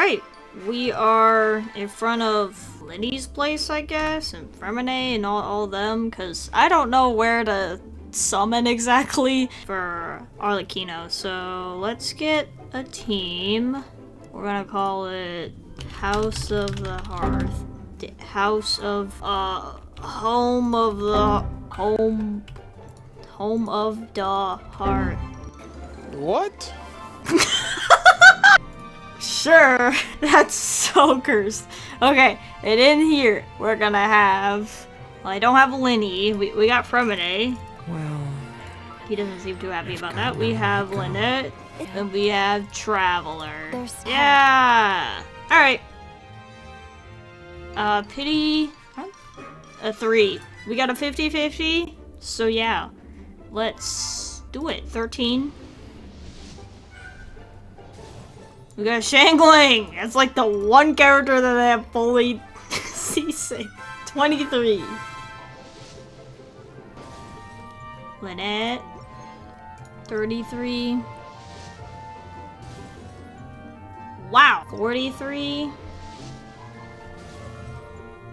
Alright, we are in front of Lenny's place, I guess, and Fremine and all them, because I don't know where to summon exactly for Arlecchino. So let's get a team. We're gonna call it House of the Hearth. House of, Home of the Hearth. What? Sure, that's so cursed. Okay, and in here, we're gonna have... Well, I don't have Lenny. We got Fremine. Well... He doesn't seem too happy about that. We have Lynette, and we have Traveler. Yeah! Alright. Pity... A 3. We got a 50-50, so yeah. Let's do it. 13. We got Shangling! That's like the one character that I have fully C6. 23. Lynette. 33. Wow! 43.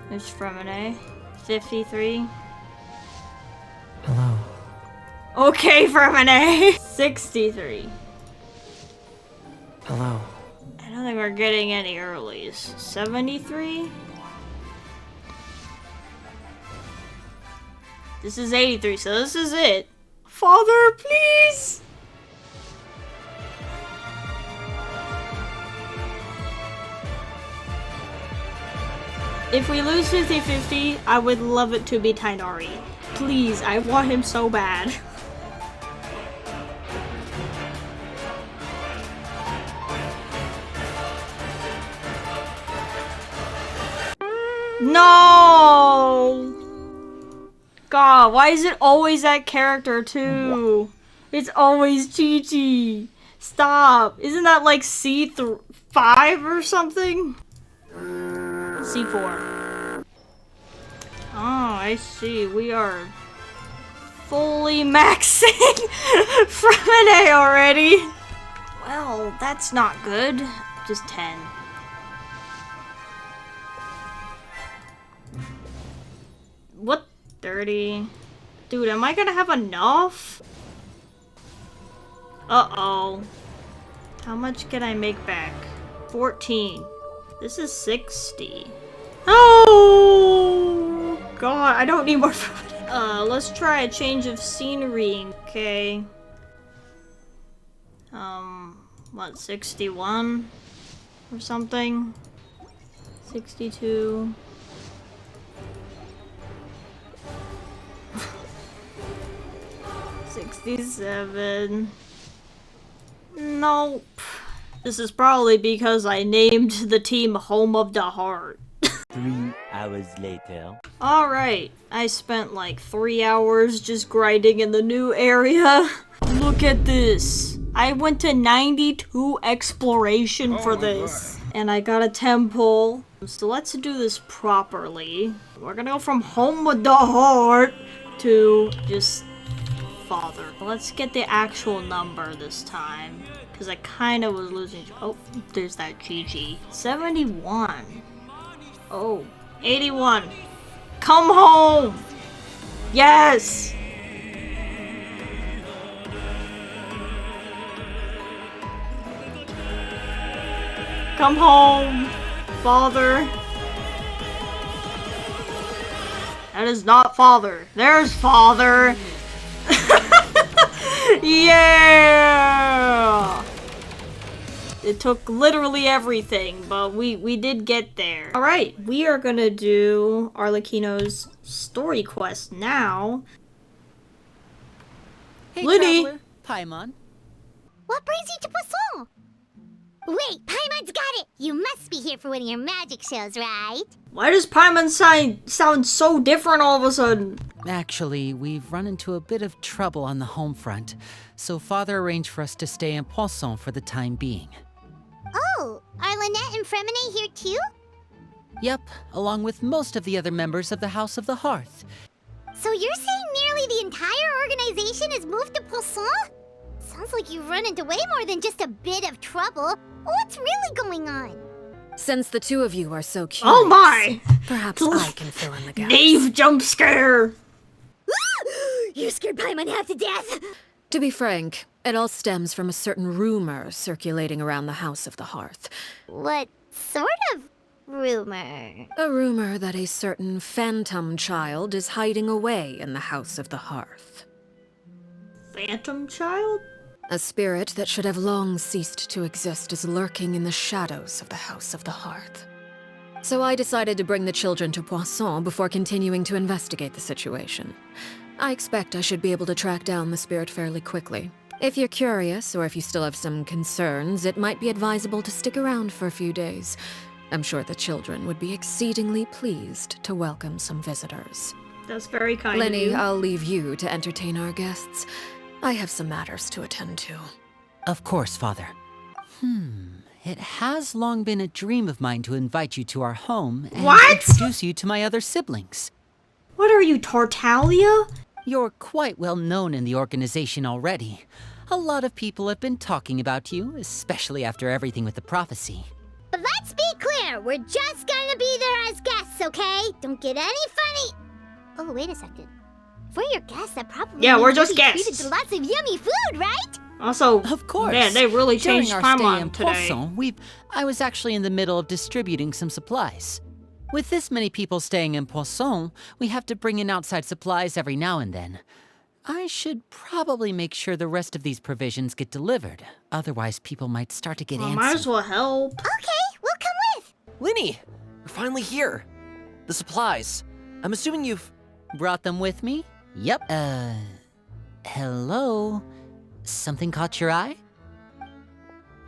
There's Fremine. 53. Hello. Okay, Fremine! 63. Hello. I don't think we're getting any earlies. 73? This is 83, so this is it. Father, please! If we lose 50-50, I would love it to be Tainari. Please, I want him so bad. No! God, why is it always that character too? It's always Chi-Chi. Stop. Isn't that like C5 or something? C4. Oh, I see. We are fully maxing Fremine already. Well, that's not good. Just 10. What? 30. Dude, am I gonna have enough? Uh-oh. How much can I make back? 14. This is 60. Oh! God, I don't need more food. Let's try a change of scenery. Okay. What, 61? Or something? 62. $67. Nope. This is probably because I named the team Home of the Heart. 3 hours later. Alright, I spent like 3 hours just grinding in the new area. Look at this. I went to 92 exploration for this. And I got a temple. So let's do this properly. We're gonna go from Home of the Heart to just Father. Let's get the actual number this time. Because I kind of was losing. Oh, there's that Chi-Chi. 71. Oh, 81. Come home! Yes! Come home, Father. That is not Father. There's Father. Yeah! It took literally everything, but we did get there. Alright, we are gonna do Arlecchino's story quest now. Hey, Liddy! Traveler. Paimon. What brings you to Poisson? Wait, Paimon's got it! You must be here for one of your magic shows, right? Why does Paimon sound so different all of a sudden? Actually, we've run into a bit of trouble on the home front, so Father arranged for us to stay in Poisson for the time being. Oh, are Lynette and Fremine here too? Yep, along with most of the other members of the House of the Hearth. So you're saying nearly the entire organization has moved to Poisson? Sounds like you've run into way more than just a bit of trouble. What's really going on? Since the two of you are so curious, Oh my! perhaps I can fill in the gaps. Dave jump scare! You scared Paimon half to death! To be frank, it all stems from a certain rumor circulating around the House of the Hearth. What sort of rumor? A rumor that a certain phantom child is hiding away in the House of the Hearth. Phantom child? A spirit that should have long ceased to exist is lurking in the shadows of the House of the Hearth. So I decided to bring the children to Poisson before continuing to investigate the situation. I expect I should be able to track down the spirit fairly quickly. If you're curious, or if you still have some concerns, it might be advisable to stick around for a few days. I'm sure the children would be exceedingly pleased to welcome some visitors. That's very kind of Lenny, you. I'll leave you to entertain our guests. I have some matters to attend to. Of course, Father. It has long been a dream of mine to invite you to our home and What? introduce you to my other siblings. What are you, Tartaglia? You're quite well known in the organization already. A lot of people have been talking about you, especially after everything with the prophecy. But let's be clear, we're just gonna be there as guests, okay? Don't get any funny. Oh, wait a second. For your guests, that probably Yeah, means we're we'll just be treated guests. to lots of yummy food, right? Also, Of course. man, they really changed During our stay Paimon in today. Poisson, I was actually in the middle of distributing some supplies. With this many people staying in Poisson, we have to bring in outside supplies every now and then. I should probably make sure the rest of these provisions get delivered. Otherwise, people might start to get Well, antsy. might as well help. Okay, we'll come with. Linny, you're finally here. The supplies. I'm assuming you've... Brought them with me? Yep. Hello? Something caught your eye?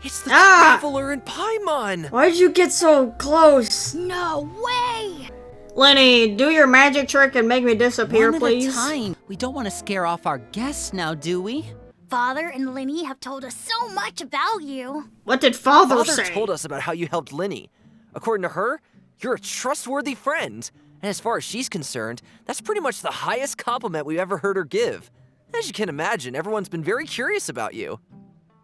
It's the Ah! Traveler in Paimon! Why'd you get so close? No way! Lenny, do your magic trick and make me disappear, One please. at a time. We don't want to scare off our guests now, do we? Father and Linny have told us so much about you. What did Father, Father say? told us about how you helped Linny. According to her, you're a trustworthy friend. And as far as she's concerned, that's pretty much the highest compliment we've ever heard her give. As you can imagine, everyone's been very curious about you.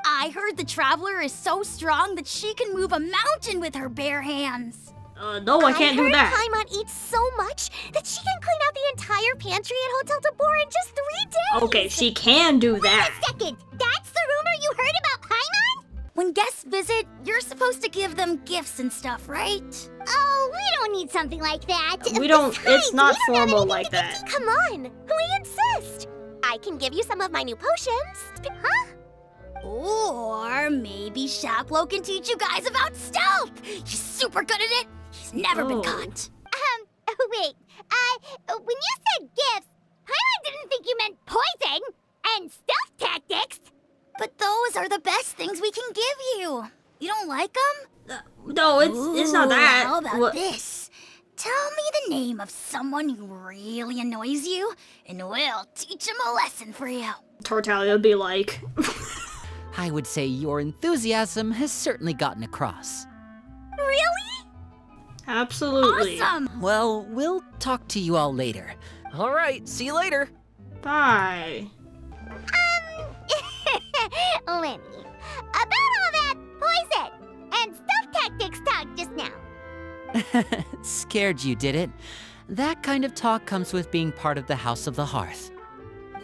I heard the Traveler is so strong that she can move a mountain with her bare hands. No, I can't do that. Paimon eats so much that she can clean out the entire pantry at Hotel de Boer in just 3 days. Okay, she can do that. Wait a second. That's the rumor you heard about Paimon? When guests visit, you're supposed to give them gifts and stuff, right? Oh, we don't need something like that. We don't- Besides, it's not we don't have formal anything like to that. Come on, we insist. I can give you some of my new potions. Huh? Or maybe Shaplo can teach you guys about stealth. He's super good at it. He's never been Oh. caught. Wait. When you said gifts, Paimon didn't think you meant poison and stealth tactics. But those are the best things we can give you. You don't like them? No, it's not that. How about What- this? Tell me the name of someone who really annoys you, and we'll teach him a lesson for you. Tartaglia would be like, I would say your enthusiasm has certainly gotten across. Really? absolutely. Awesome! Well, we'll talk to you all later. All right, see you later. Bye. Lenny, about all that poison and stealth tactics talk just now. Scared you, did it? That kind of talk comes with being part of the House of the Hearth.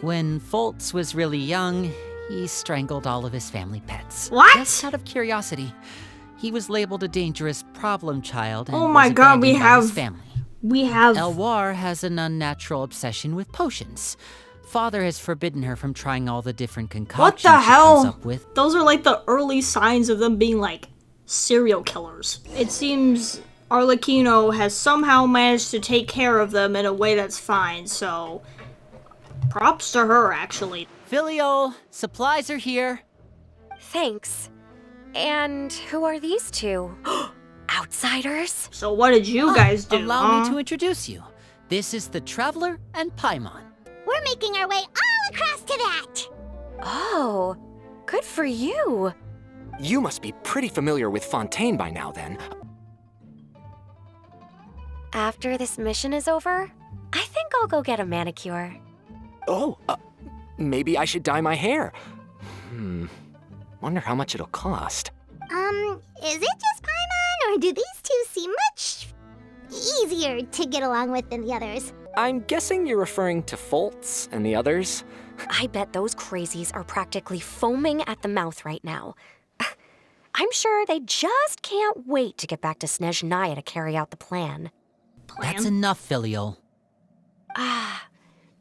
When Foltz was really young, he strangled all of his family pets. What? Just out of curiosity. He was labeled a dangerous problem child and Oh my was God, we abandoned by his have- family. We have. Elwar has an unnatural obsession with potions. Father has forbidden her from trying all the different What concoctions the she comes hell? up with. Those are like the early signs of them being like serial killers. It seems Arlecchino has somehow managed to take care of them in a way that's fine, so props to her, actually. Filial, supplies are here. Thanks. And who are these two? Outsiders? So what did you guys do, Allow me huh? to introduce you. This is the Traveler and Paimon. We're making our way all across to that. Oh, good for you. You must be pretty familiar with Fontaine by now, then. After this mission is over, I think I'll go get a manicure. Oh, maybe I should dye my hair. Wonder how much it'll cost. Is it just Paimon, or do these easier to get along with than the others. I'm guessing you're referring to Foltz and the others. I bet those crazies are practically foaming at the mouth right now. I'm sure they just can't wait to get back to Snezhnaya to carry out the plan. That's enough, Filial.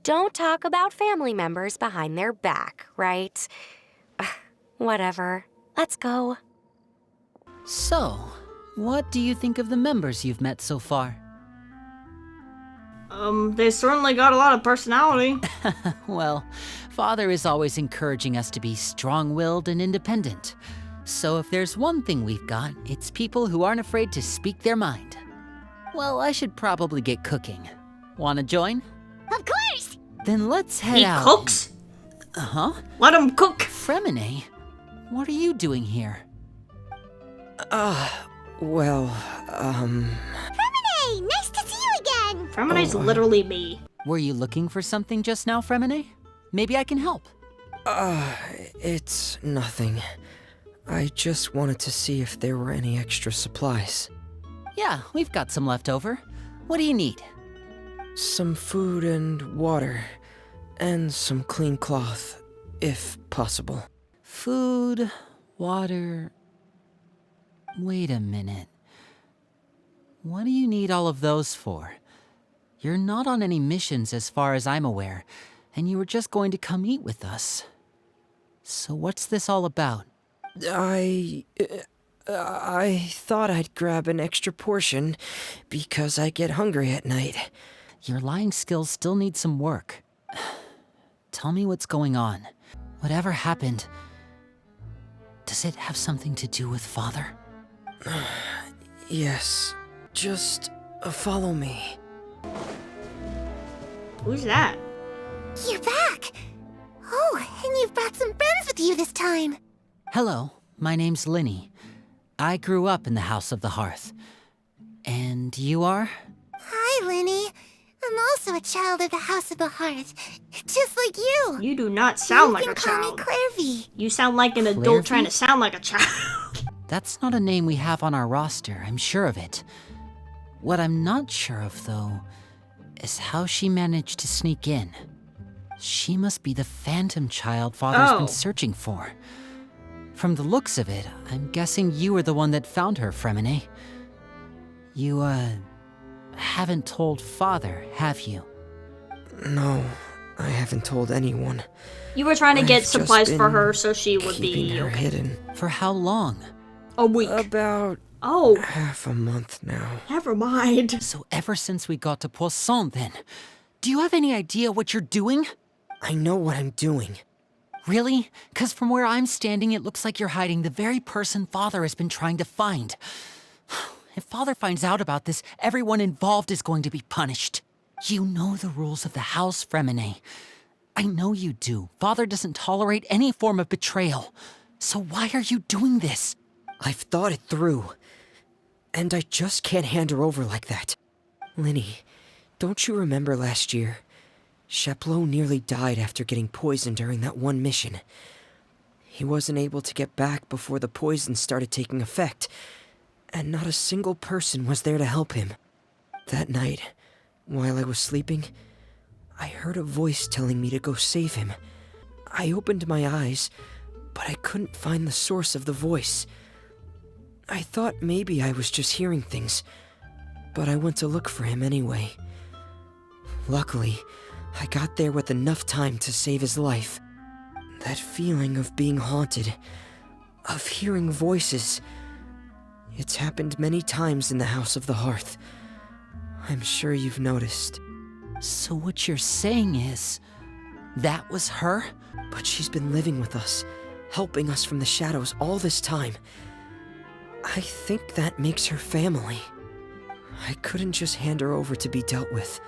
Don't talk about family members behind their back, right? Whatever. Let's go. So, what do you think of the members you've met so far? They certainly got a lot of personality. Well, Father is always encouraging us to be strong-willed and independent. So if there's one thing we've got, it's people who aren't afraid to speak their mind. Well, I should probably get cooking. Wanna join? Of course! Then let's head He out. cooks? Uh-huh. Let him cook. Fremine, what are you doing here? Fremine! Nice to see you again! Fremine's literally me. Were you looking for something just now, Fremine? Maybe I can help. It's nothing. I just wanted to see if there were any extra supplies. Yeah, we've got some left over. What do you need? Some food and water, and some clean cloth, if possible. Food, water... Wait a minute. What do you need all of those for? You're not on any missions as far as I'm aware, and you were just going to come eat with us. So what's this all about? I thought I'd grab an extra portion because I get hungry at night. Your lying skills still need some work. Tell me what's going on. Whatever happened, does it have something to do with Father? Yes, just follow me. Who's that? You're back! Oh, and you've brought some friends with you this time. Hello, my name's Linny. I grew up in the House of the Hearth. And you are? Hi, Linny. I'm also a child of the House of the Hearth, just like you. You do not sound like a You can call child. me Clairvy. You sound like an adult Clairvy? trying to sound like a child. That's not a name we have on our roster, I'm sure of it. What I'm not sure of, though, is how she managed to sneak in. She must be the phantom child Father's been searching for. From the looks of it, I'm guessing you were the one that found her, Fremine. You, haven't told Father, have you? No, I haven't told anyone. You were trying to get I've supplies just for been her so she would keeping be her okay. hidden. For how long? A week. About Oh, half a month now. never mind. So ever since we got to Poisson, then, do you have any idea what you're doing? I know what I'm doing. Really? 'Cause from where I'm standing, it looks like you're hiding the very person Father has been trying to find. If Father finds out about this, everyone involved is going to be punished. You know the rules of the house, Fremine. I know you do. Father doesn't tolerate any form of betrayal. So why are you doing this? I've thought it through. And I just can't hand her over like that. Linny, don't you remember last year? Chaplot nearly died after getting poisoned during that one mission. He wasn't able to get back before the poison started taking effect, and not a single person was there to help him. That night, while I was sleeping, I heard a voice telling me to go save him. I opened my eyes, but I couldn't find the source of the voice. I thought maybe I was just hearing things, but I went to look for him anyway. Luckily, I got there with enough time to save his life. That feeling of being haunted, of hearing voices, it's happened many times in the House of the Hearth. I'm sure you've noticed. So what you're saying is, that was her? But she's been living with us, helping us from the shadows all this time. I think that makes her family. I couldn't just hand her over to be dealt with.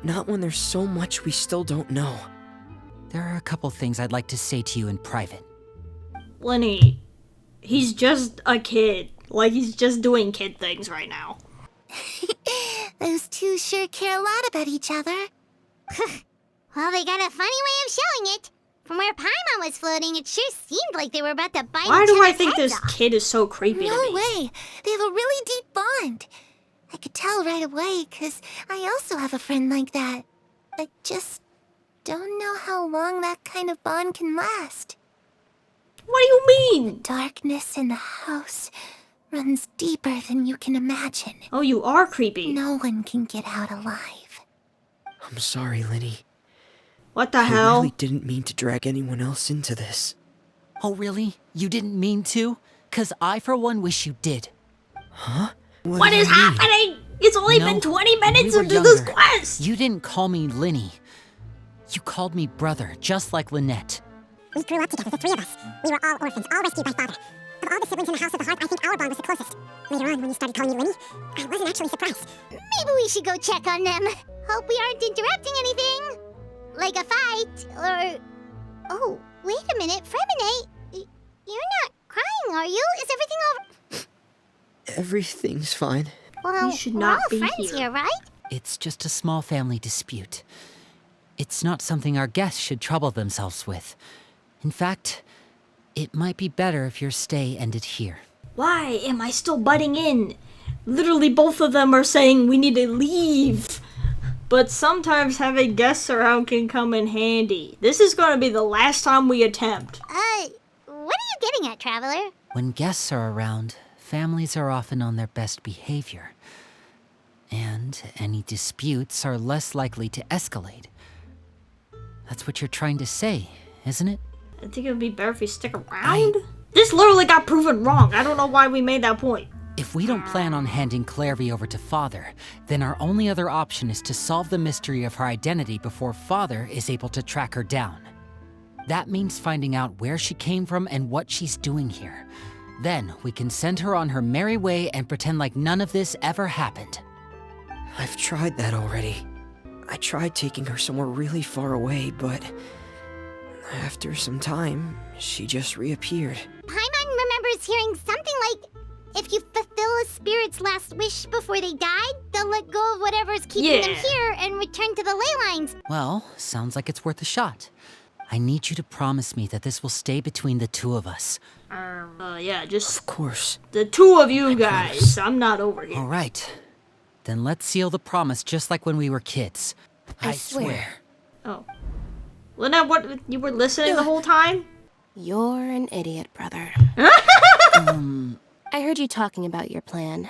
Not when there's so much we still don't know. There are a couple things I'd like to say to you in private. Lenny, he's just a kid. Like, he's just doing kid things right now. Those two sure care a lot about each other. Well, they got a funny way of showing it. From where Paimon was floating, it sure seemed like they were about to bite Why each do I other's think heads this off. kid is so creepy to No me? way. They have a really deep bond. I could tell right right away, 'cause I also have a friend like that. I just don't know how long that kind of bond can last. What do you mean? Darkness in the house runs deeper than you can imagine. Oh, you are creepy. No one can get out alive. I'm sorry, Linny. What the I hell? really didn't mean to drag anyone else into this. Oh, really? You didn't mean to? 'Cause I, for one, wish you did. Huh? What do is you mean? happening? It's only No, been 20 when minutes we were into this younger, quest! You didn't call me Linny. You called me brother, just like Lynette. We grew up together, the three of us. We were all orphans, all rescued by father. Of all the siblings in the House of the Heart, I think our bond was the closest. Later on, when you started calling me Linny, I wasn't actually surprised. Maybe we should go check on them. Hope we aren't interrupting anything. Like a fight, or... Oh, wait a minute, Fremine. You're not crying, are you? Is everything all... Everything's fine. Well, You should we're not all be friends here. here, right? It's just a small family dispute. It's not something our guests should trouble themselves with. In fact, it might be better if your stay ended here. Why am I still butting in? Literally both of them are saying we need to leave. But sometimes having guests around can come in handy. This is going to be the last time we attempt. What are you getting at, Traveler? When guests are around, families are often on their best behavior. And any disputes are less likely to escalate. That's what you're trying to say, isn't it? I think it would be better if you stick around. This literally got proven wrong. I don't know why we made that point. If we don't plan on handing Clairvy over to Father, then our only other option is to solve the mystery of her identity before Father is able to track her down. That means finding out where she came from and what she's doing here. Then we can send her on her merry way and pretend like none of this ever happened. I've tried that already. I tried taking her somewhere really far away, but after some time, she just reappeared. Paimon remembers hearing something like, if you fulfill a spirit's last wish before they died, they'll let go of whatever's keeping them here and return to the ley lines. Well, sounds like it's worth a shot. I need you to promise me that this will stay between the two of us. Yeah, just Of course. the two of you guys. I'm not over here. All right. Then let's seal the promise just like when we were kids. I swear. Oh. Lynette, what? You were listening the whole time? You're an idiot, brother. I heard you talking about your plan.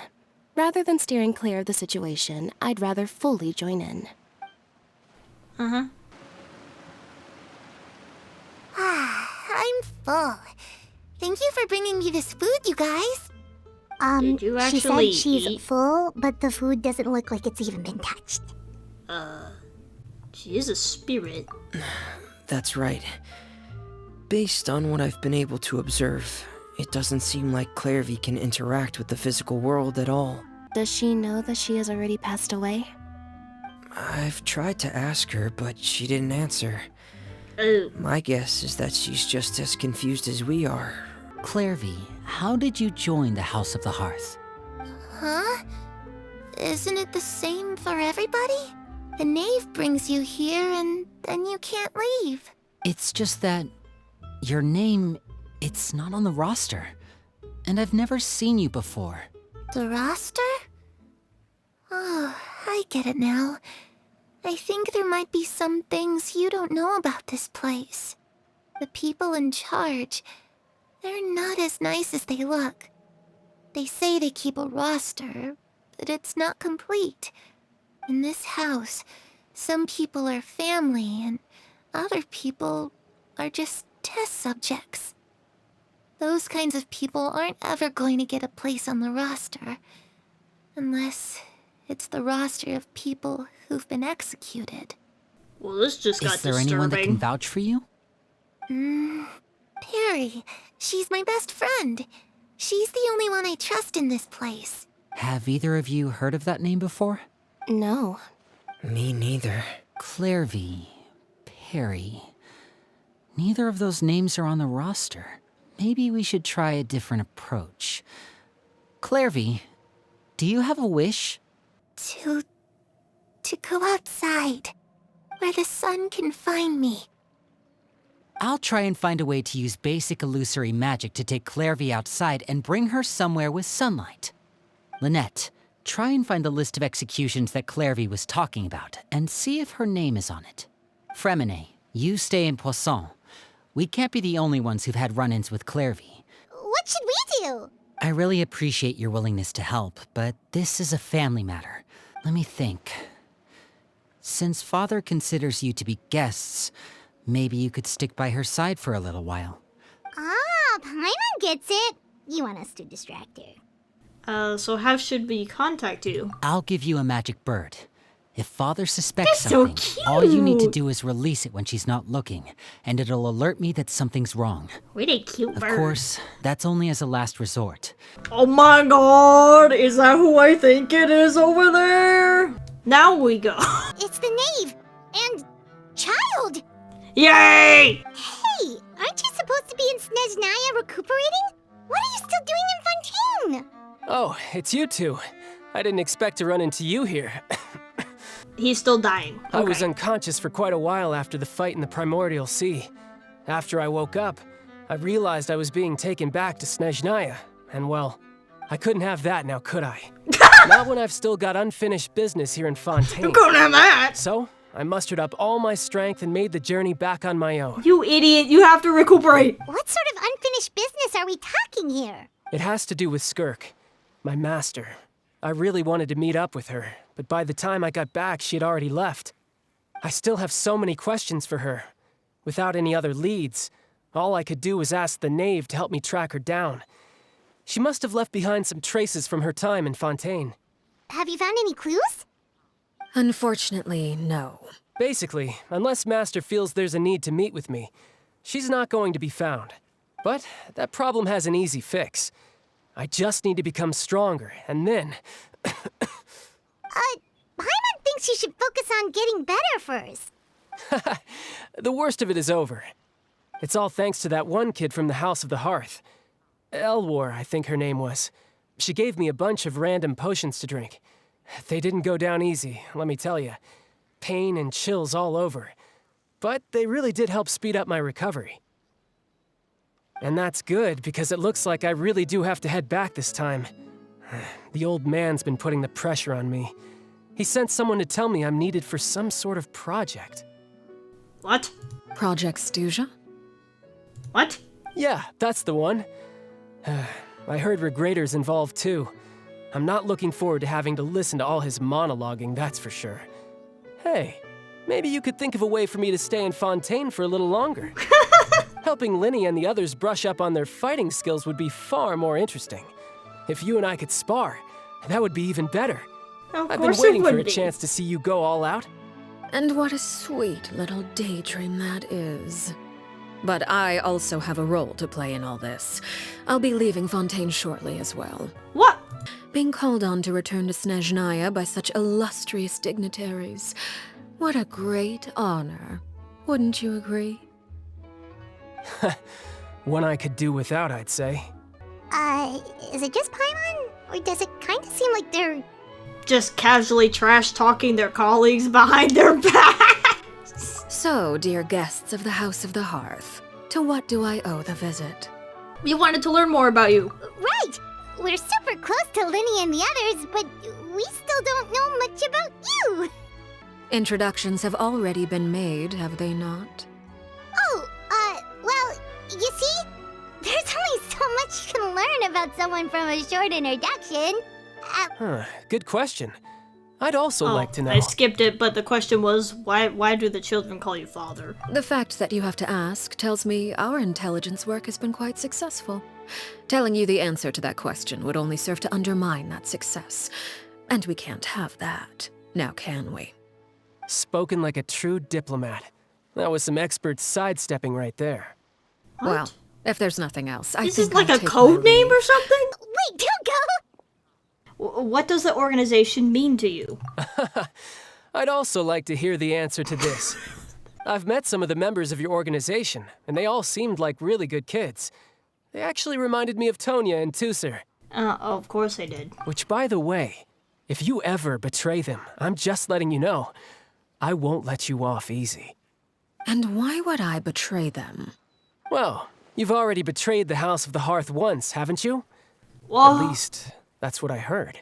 Rather than steering clear of the situation, I'd rather fully join in. Uh-huh. I'm full. Thank you for bringing me this food, you guys. Did you she actually said she's eat? full, but the food doesn't look like it's even been touched. She is a spirit. That's right. Based on what I've been able to observe, it doesn't seem like Clairvy can interact with the physical world at all. Does she know that she has already passed away? I've tried to ask her, but she didn't answer. Oh. My guess is that she's just as confused as we are. Clairvy, how did you join the House of the Hearth? Huh? Isn't it the same for everybody? The knave brings you here and then you can't leave. It's just that your name, it's not on the roster. And I've never seen you before. The roster? Oh, I get it now. I think there might be some things you don't know about this place. The people in charge, they're not as nice as they look. They say they keep a roster, but it's not complete. In this house, some people are family and other people are just test subjects. Those kinds of people aren't ever going to get a place on the roster, unless it's the roster of people who've been executed. Well, this just got Is there disturbing. anyone that can vouch for you? Perry, she's my best friend. She's the only one I trust in this place. Have either of you heard of that name before? No. Me neither. Clairvy, Perry. Neither of those names are on the roster. Maybe we should try a different approach. Clairvy, do you have a wish? To go outside, where the sun can find me. I'll try and find a way to use basic illusory magic to take Clairvy outside and bring her somewhere with sunlight. Lynette, try and find the list of executions that Clairvy was talking about, and see if her name is on it. Fremine, you stay in Poisson. We can't be the only ones who've had run-ins with Clairvy. What should we do? I really appreciate your willingness to help, but this is a family matter. Let me think. Since Father considers you to be guests, maybe you could stick by her side for a little while. Ah, Paimon gets it. You want us to distract her. So how should we contact you? I'll give you a magic bird. If Father suspects They're so something, all you need to cute. do is release it when she's not looking, and it'll alert me that something's wrong. Wait, a cute bird. Of course, that's only as a last resort. Oh my god, is that who I think it is over there? Now we go. It's the knave and child. Yay! Hey, aren't you supposed to be in Snezhnaya recuperating? What are you still doing in Fontaine? Oh, it's you two. I didn't expect to run into you here. He's still dying. Okay. I was unconscious for quite a while after the fight in the Primordial Sea. After I woke up, I realized I was being taken back to Snezhnaya, and well, I couldn't have that now, could I? Not when I've still got unfinished business here in Fontaine. You couldn't have that! So, I mustered up all my strength and made the journey back on my own. You idiot, you have to recuperate! What sort of unfinished business are we talking here? It has to do with Skirk, my master. I really wanted to meet up with her, but by the time I got back, she had already left. I still have so many questions for her. Without any other leads, all I could do was ask the knave to help me track her down. She must have left behind some traces from her time in Fontaine. Have you found any clues? Unfortunately, no. Basically, unless Master feels there's a need to meet with me, she's not going to be found. But that problem has an easy fix. I just need to become stronger, and then... Paimon thinks you should focus on getting better first. The worst of it is over. It's all thanks to that one kid from the House of the Hearth. Elwar, I think her name was. She gave me a bunch of random potions to drink. They didn't go down easy, let me tell you. Pain and chills all over. But they really did help speed up my recovery. And that's good, because it looks like I really do have to head back this time. The old man's been putting the pressure on me. He sent someone to tell me I'm needed for some sort of project. What? Project Stuja? What? Yeah, that's the one. I heard Regrator's involved too. I'm not looking forward to having to listen to all his monologuing, that's for sure. Hey, maybe you could think of a way for me to stay in Fontaine for a little longer. Helping Linny and the others brush up on their fighting skills would be far more interesting. If you and I could spar, that would be even better. I've been waiting for a chance to see you go all out. And what a sweet little daydream that is. But I also have a role to play in all this. I'll be leaving Fontaine shortly as well. What? Being called on to return to Snezhnaya by such illustrious dignitaries. What a great honor. Wouldn't you agree? One I could do without, I'd say. Is it just Paimon? Or does it kind of seem like they're... Just casually trash-talking their colleagues behind their backs? So, dear guests of the House of the Hearth, to what do I owe the visit? We wanted to learn more about you. Right! We're super close to Linny and the others, but we still don't know much about you! Introductions have already been made, have they not? Oh, well, you see? There's only so much you can learn about someone from a short introduction. Good question. I'd also like to know. I skipped it, but the question was, why do the children call you father? The fact that you have to ask tells me our intelligence work has been quite successful. Telling you the answer to that question would only serve to undermine that success. And we can't have that, now can we? Spoken like a true diplomat. That was some expert sidestepping right there. What? Well, if there's nothing else, I Is think this like I'll a take code my name leave. or something? Wait, don't go! What does the organization mean to you? I'd also like to hear the answer to this. I've met some of the members of your organization, and they all seemed like really good kids. They actually reminded me of Tonya and Tusser. Of course I did. Which, by the way, if you ever betray them, I'm just letting you know, I won't let you off easy. And why would I betray them? Well, you've already betrayed the House of the Hearth once, haven't you? Whoa. At least, that's what I heard.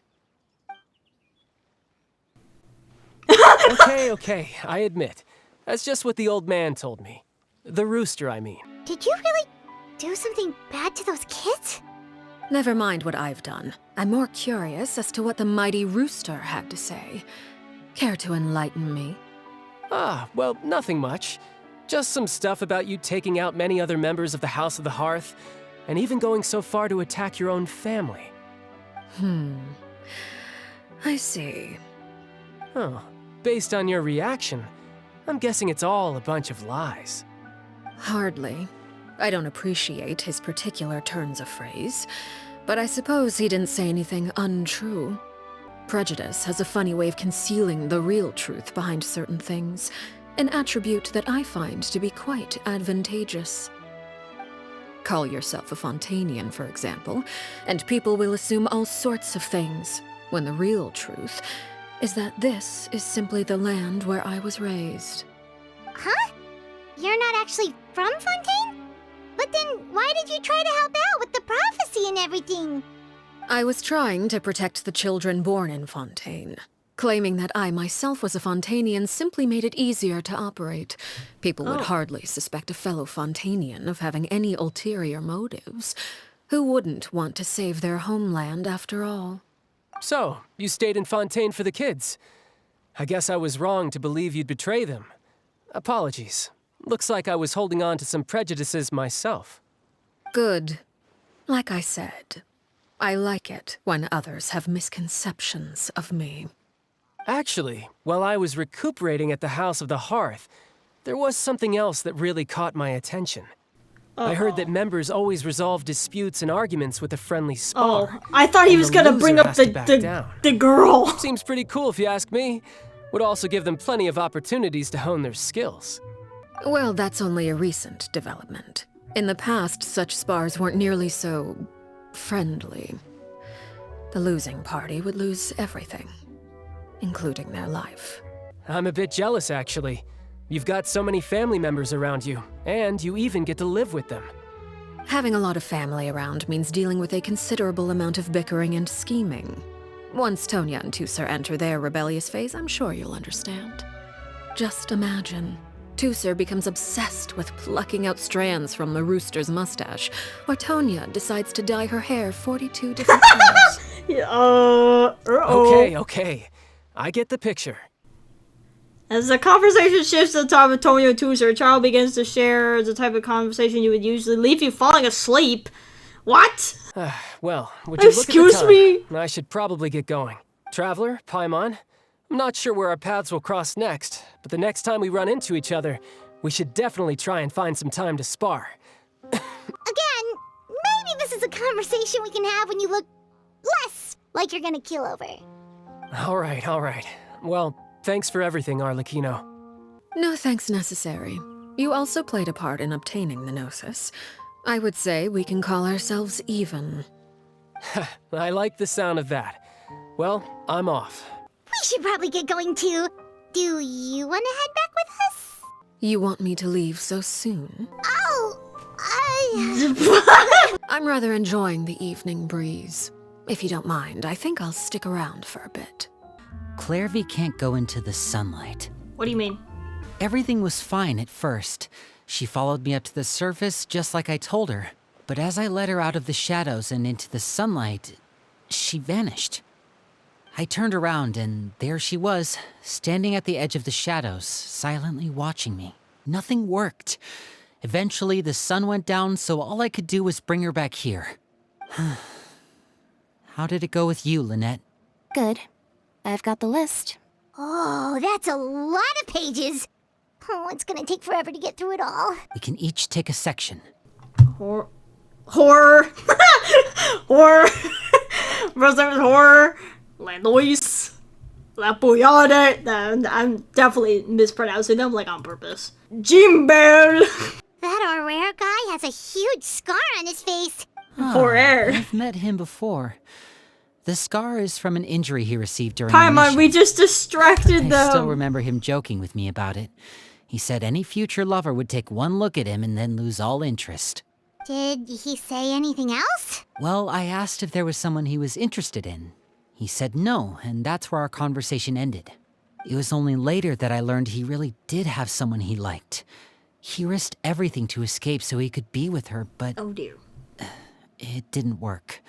Okay, I admit. That's just what the old man told me. The rooster, I mean. Did you really do something bad to those kids? Never mind what I've done. I'm more curious as to what the mighty rooster had to say. Care to enlighten me? Well, nothing much. Just some stuff about you taking out many other members of the House of the Hearth, and even going so far to attack your own family. I see. Oh, based on your reaction, I'm guessing it's all a bunch of lies. Hardly. I don't appreciate his particular turns of phrase, but I suppose he didn't say anything untrue. Prejudice has a funny way of concealing the real truth behind certain things, an attribute that I find to be quite advantageous. Call yourself a Fontanian, for example, and people will assume all sorts of things, when the real truth is that this is simply the land where I was raised. Huh? You're not actually from Fontaine? But then why did you try to help out with the prophecy and everything? I was trying to protect the children born in Fontaine. Claiming that I myself was a Fontanian simply made it easier to operate. People would hardly suspect a fellow Fontanian of having any ulterior motives. Who wouldn't want to save their homeland after all? So, you stayed in Fontaine for the kids. I guess I was wrong to believe you'd betray them. Apologies. Looks like I was holding on to some prejudices myself. Good. Like I said, I like it when others have misconceptions of me. Actually, while I was recuperating at the House of the Hearth, there was something else that really caught my attention. I heard that members always resolve disputes and arguments with a friendly spar. Oh, I thought he was gonna bring up the girl. Seems pretty cool if you ask me. Would also give them plenty of opportunities to hone their skills. Well, that's only a recent development. In the past, such spars weren't nearly so friendly. The losing party would lose everything, including their life. I'm a bit jealous, actually. You've got so many family members around you, and you even get to live with them. Having a lot of family around means dealing with a considerable amount of bickering and scheming. Once Tonya and Tusser enter their rebellious phase, I'm sure you'll understand. Just imagine. Tusser becomes obsessed with plucking out strands from the rooster's mustache, or Tonya decides to dye her hair 42 different colors. Okay. I get the picture. As the conversation shifts to the topic of Tonya and Tusser, a child begins to share the type of conversation you would usually leave you falling asleep. What? Well, would you look at the time? Excuse me? I should probably get going. Traveler, Paimon, I'm not sure where our paths will cross next, but the next time we run into each other, we should definitely try and find some time to spar. Again, maybe this is a conversation we can have when you look less like you're gonna keel over. All right. Well, thanks for everything, Arlecchino. No thanks necessary. You also played a part in obtaining the Gnosis. I would say we can call ourselves even. I like the sound of that. Well, I'm off. We should probably get going too. Do you want to head back with us? You want me to leave so soon? Oh, I'm rather enjoying the evening breeze. If you don't mind, I think I'll stick around for a bit. Clairvy can't go into the sunlight. What do you mean? Everything was fine at first. She followed me up to the surface just like I told her. But as I led her out of the shadows and into the sunlight, she vanished. I turned around and there she was, standing at the edge of the shadows, silently watching me. Nothing worked. Eventually, the sun went down, so all I could do was bring her back here. How did it go with you, Lynette? Good. I've got the list. Oh, that's a lot of pages. Oh, it's gonna take forever to get through it all. We can each take a section. Horror. Horror. First name is Horror. La Noise. La Boyade. I'm definitely mispronouncing them like on purpose. Jimbel. That Aurora guy has a huge scar on his face. Horror. I've met him before. The scar is from an injury he received during a Paimon, mission. we just distracted them. I still remember him joking with me about it. He said any future lover would take one look at him and then lose all interest. Did he say anything else? Well, I asked if there was someone he was interested in. He said no, and that's where our conversation ended. It was only later that I learned he really did have someone he liked. He risked everything to escape so he could be with her, but... Oh dear. It didn't work.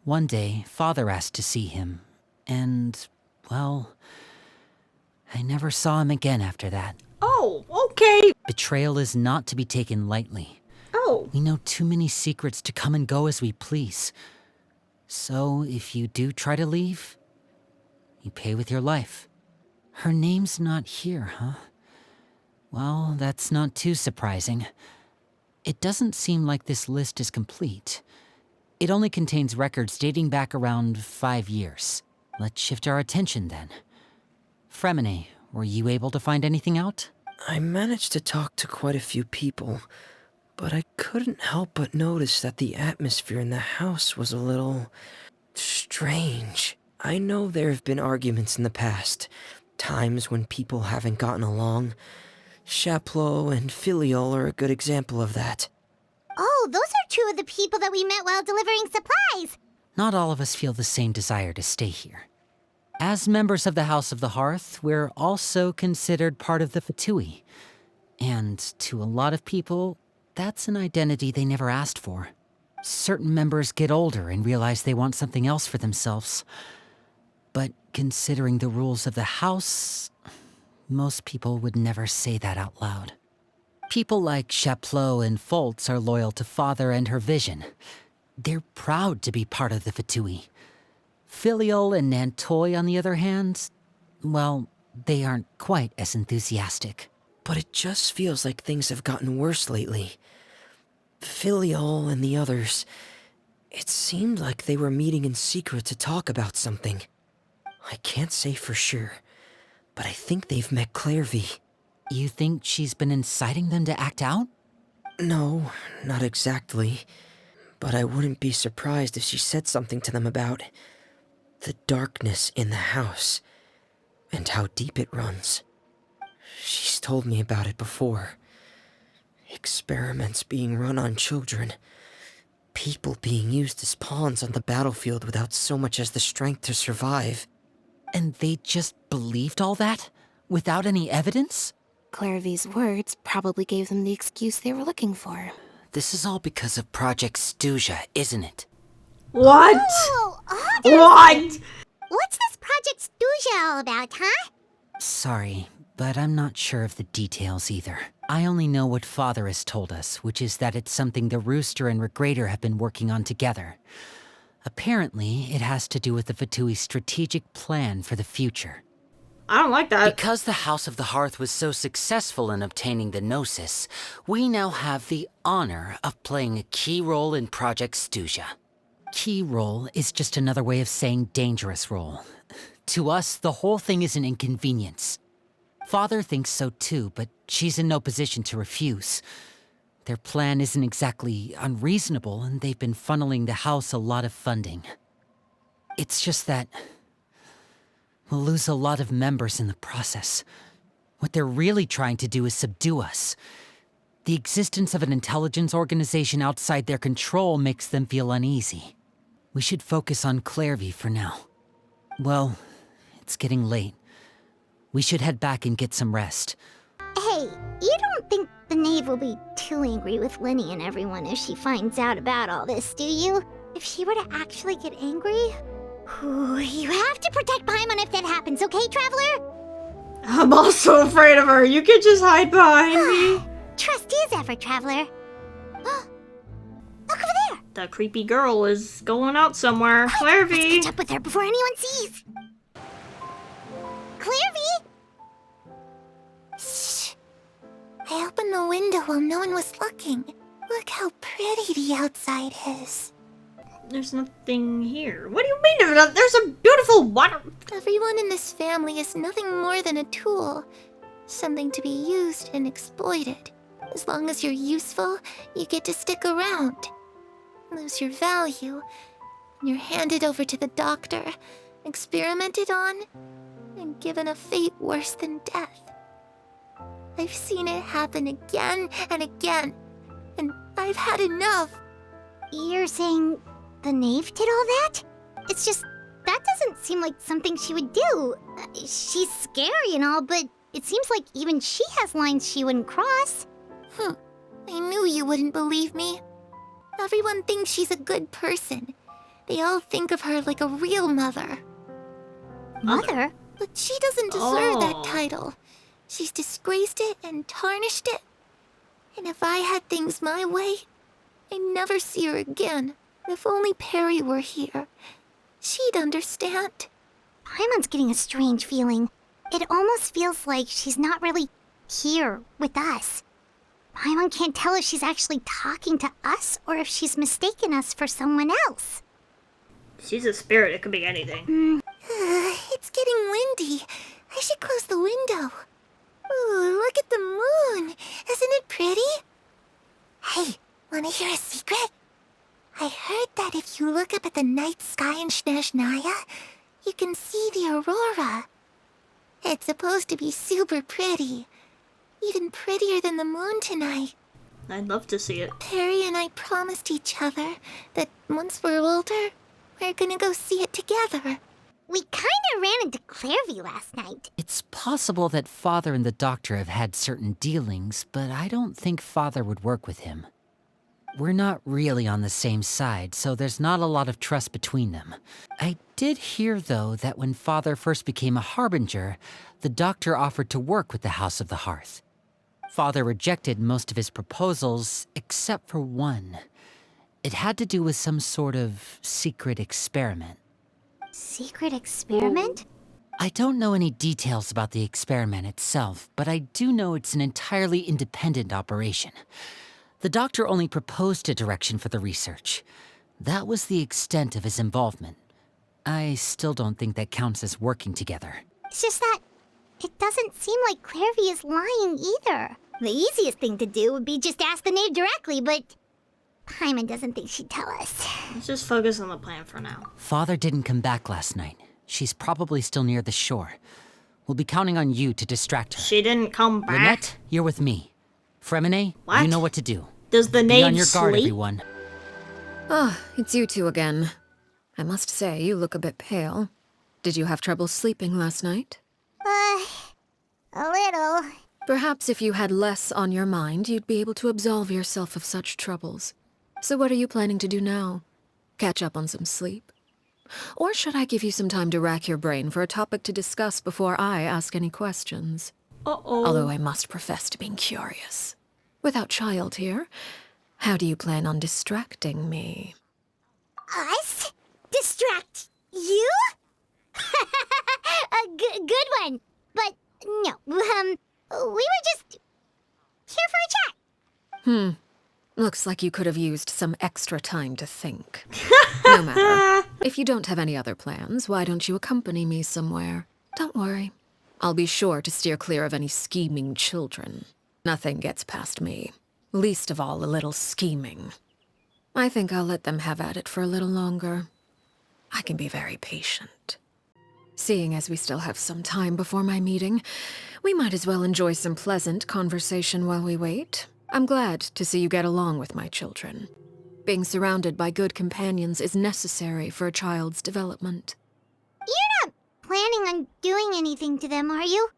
One day, Father asked to see him, and, well, I never saw him again after that. Oh, okay. Betrayal is not to be taken lightly. Oh. We know too many secrets to come and go as we please. So, if you do try to leave, you pay with your life. Her name's not here, huh? Well, that's not too surprising. It doesn't seem like this list is complete. It only contains records dating back around 5 years. Let's shift our attention then. Fremine, were you able to find anything out? I managed to talk to quite a few people, but I couldn't help but notice that the atmosphere in the house was a little... strange. I know there have been arguments in the past, times when people haven't gotten along. Chaplot and Filiol are a good example of that. Oh, those are two of the people that we met while delivering supplies. Not all of us feel the same desire to stay here. As members of the House of the Hearth, we're also considered part of the Fatui. And to a lot of people, that's an identity they never asked for. Certain members get older and realize they want something else for themselves. But considering the rules of the House, most people would never say that out loud. People like Chaplot and Foltz are loyal to Father and her vision. They're proud to be part of the Fatui. Filiol and Nantoy, on the other hand, well, they aren't quite as enthusiastic. But it just feels like things have gotten worse lately. Filiol and the others, it seemed like they were meeting in secret to talk about something. I can't say for sure, but I think they've met Clairvy. You think she's been inciting them to act out? No, not exactly. But I wouldn't be surprised if she said something to them about the darkness in the house and how deep it runs. She's told me about it before. Experiments being run on children. People being used as pawns on the battlefield without so much as the strength to survive. And they just believed all that? Without any evidence? Clairvy's words probably gave them the excuse they were looking for. This is all because of Project Stuja, isn't it? What? Oh, what? What's this Project Stuja all about, huh? Sorry, but I'm not sure of the details either. I only know what Father has told us, which is that it's something the Rooster and Regrator have been working on together. Apparently, it has to do with the Fatui's strategic plan for the future. I don't like that. Because the House of the Hearth was so successful in obtaining the Gnosis, we now have the honor of playing a key role in Project Stuja. Key role is just another way of saying dangerous role. To us, the whole thing is an inconvenience. Father thinks so too, but she's in no position to refuse. Their plan isn't exactly unreasonable, and they've been funneling the house a lot of funding. It's just that we'll lose a lot of members in the process. What they're really trying to do is subdue us. The existence of an intelligence organization outside their control makes them feel uneasy. We should focus on Clairvy for now. Well, it's getting late. We should head back and get some rest. Hey, you don't think the knave will be too angry with Linny and everyone if she finds out about all this, do you? If she were to actually get angry? Ooh, you have to protect Paimon if that happens, okay, Traveler? I'm also afraid of her. You can just hide behind me. Trust is ever, Traveler. Look over there! The creepy girl is going out somewhere. Clairvy! Let's catch up with her before anyone sees! Clairvy! Shh! I opened the window while no one was looking. Look how pretty the outside is. There's nothing here. What do you mean there's a beautiful water? Everyone in this family is nothing more than a tool. Something to be used and exploited. As long as you're useful, you get to stick around. Lose your value, and you're handed over to the doctor, experimented on, and given a fate worse than death. I've seen it happen again and again, and I've had enough. You're saying the knave did all that? It's just that doesn't seem like something she would do. She's scary and all, but it seems like even she has lines she wouldn't cross. I knew you wouldn't believe me. Everyone thinks she's a good person. They all think of her like a real mother. Mother? But she doesn't deserve that title. She's disgraced it and tarnished it. And if I had things my way, I'd never see her again. If only Perry were here, she'd understand. Paimon's getting a strange feeling. It almost feels like she's not really here with us. Paimon can't tell if she's actually talking to us or if she's mistaken us for someone else. She's a spirit, it could be anything. It's getting windy. I should close the window. Ooh, look at the moon. Isn't it pretty? Hey, wanna hear a secret? I heard that if you look up at the night sky in Snezhnaya, you can see the aurora. It's supposed to be super pretty. Even prettier than the moon tonight. I'd love to see it. Perry and I promised each other that once we're older, we're gonna go see it together. We kinda ran into Clairvy last night. It's possible that Father and the Doctor have had certain dealings, but I don't think Father would work with him. We're not really on the same side, so there's not a lot of trust between them. I did hear, though, that when Father first became a Harbinger, the Doctor offered to work with the House of the Hearth. Father rejected most of his proposals, except for one. It had to do with some sort of secret experiment. Secret experiment? I don't know any details about the experiment itself, but I do know it's an entirely independent operation. The Doctor only proposed a direction for the research. That was the extent of his involvement. I still don't think that counts as working together. It's just that it doesn't seem like Clairvy is lying either. The easiest thing to do would be just ask the knave directly, but Paimon doesn't think she'd tell us. Let's just focus on the plan for now. Father didn't come back last night. She's probably still near the shore. We'll be counting on you to distract her. She didn't come back? Lynette, you're with me. Fremine, what? You know what to do. Does the Be knave on your guard, sleep? everyone. It's you two again. I must say, you look a bit pale. Did you have trouble sleeping last night? A little. Perhaps if you had less on your mind, you'd be able to absolve yourself of such troubles. So what are you planning to do now? Catch up on some sleep? Or should I give you some time to rack your brain for a topic to discuss before I ask any questions? Although I must profess to being curious. Without child here, how do you plan on distracting me? Us? Distract you? A good one. But no, we were just here for a chat. Looks like you could have used some extra time to think. No matter. If you don't have any other plans, why don't you accompany me somewhere? Don't worry. I'll be sure to steer clear of any scheming children. Nothing gets past me. Least of all a little scheming. I think I'll let them have at it for a little longer. I can be very patient. Seeing as we still have some time before my meeting, we might as well enjoy some pleasant conversation while we wait. I'm glad to see you get along with my children. Being surrounded by good companions is necessary for a child's development. You're not planning on doing anything to them, are you?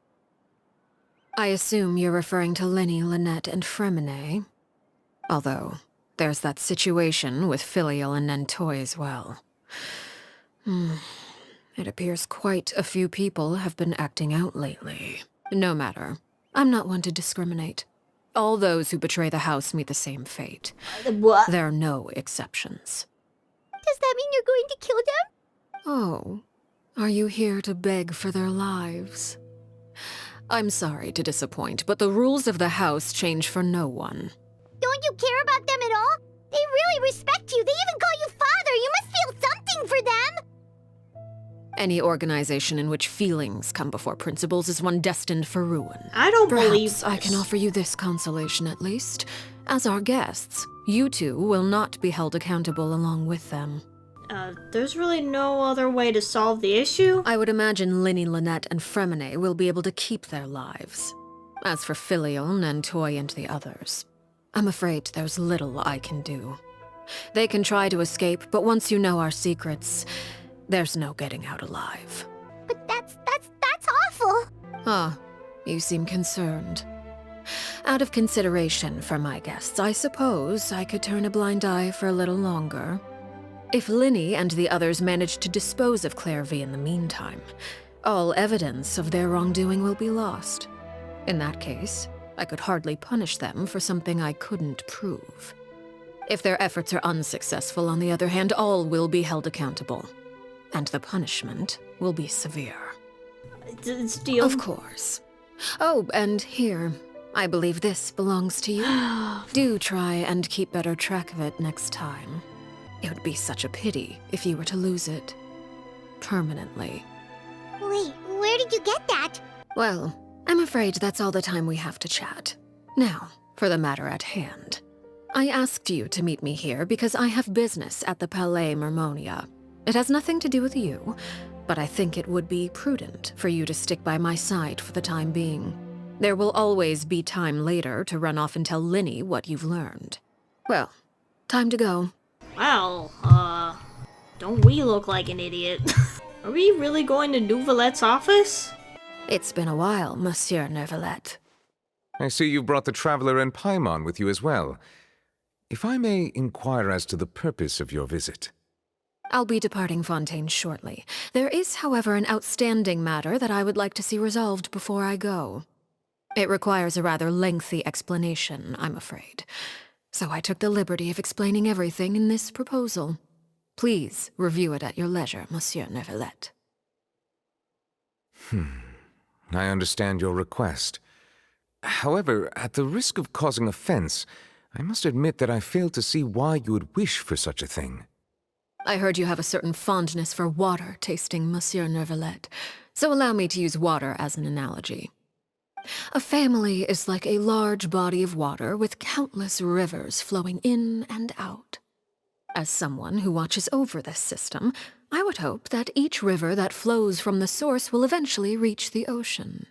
I assume you're referring to Lenny, Lynette, and Fremine. Although, there's that situation with Filial and Nentoy as well. It appears quite a few people have been acting out lately. No matter. I'm not one to discriminate. All those who betray the house meet the same fate. What? There are no exceptions. Does that mean you're going to kill them? Oh, are you here to beg for their lives? I'm sorry to disappoint, but the rules of the house change for no one. Don't you care about them at all? They really respect you. They even call you father. You must feel something for them. Any organization in which feelings come before principles is one destined for ruin. I don't believe Perhaps I can offer you this consolation at least. As our guests, you two will not be held accountable along with them. There's really no other way to solve the issue? I would imagine Linny, Lynette, and Fremine will be able to keep their lives. As for Filial, Nentoy, and the others, I'm afraid there's little I can do. They can try to escape, but once you know our secrets, There's no getting out alive. But that's awful. Ah, you seem concerned. Out of consideration for my guests, I suppose I could turn a blind eye for a little longer. If Linny and the others manage to dispose of Claire V in the meantime, all evidence of their wrongdoing will be lost. In that case, I could hardly punish them for something I couldn't prove. If their efforts are unsuccessful, on the other hand, all will be held accountable. And the punishment will be severe. Deal. Of course. Oh, and here, I believe this belongs to you. Do try and keep better track of it next time. It would be such a pity if you were to lose it. Permanently. Wait, where did you get that? Well, I'm afraid that's all the time we have to chat. Now, for the matter at hand. I asked you to meet me here because I have business at the Palais Mermonia. It has nothing to do with you, but I think it would be prudent for you to stick by my side for the time being. There will always be time later to run off and tell Linny what you've learned. Well, time to go. Wow, don't we look like an idiot? Are we really going to Nouvelette's office? It's been a while, Monsieur Nouvelette. I see you brought the Traveler and Paimon with you as well. If I may inquire as to the purpose of your visit. I'll be departing Fontaine shortly. There is, however, an outstanding matter that I would like to see resolved before I go. It requires a rather lengthy explanation, I'm afraid. So I took the liberty of explaining everything in this proposal. Please review it at your leisure, Monsieur Nouvelette. I understand your request. However, at the risk of causing offense, I must admit that I fail to see why you would wish for such a thing. I heard you have a certain fondness for water tasting, Monsieur Nouvelette, so allow me to use water as an analogy. A family is like a large body of water with countless rivers flowing in and out. As someone who watches over this system, I would hope that each river that flows from the source will eventually reach the ocean.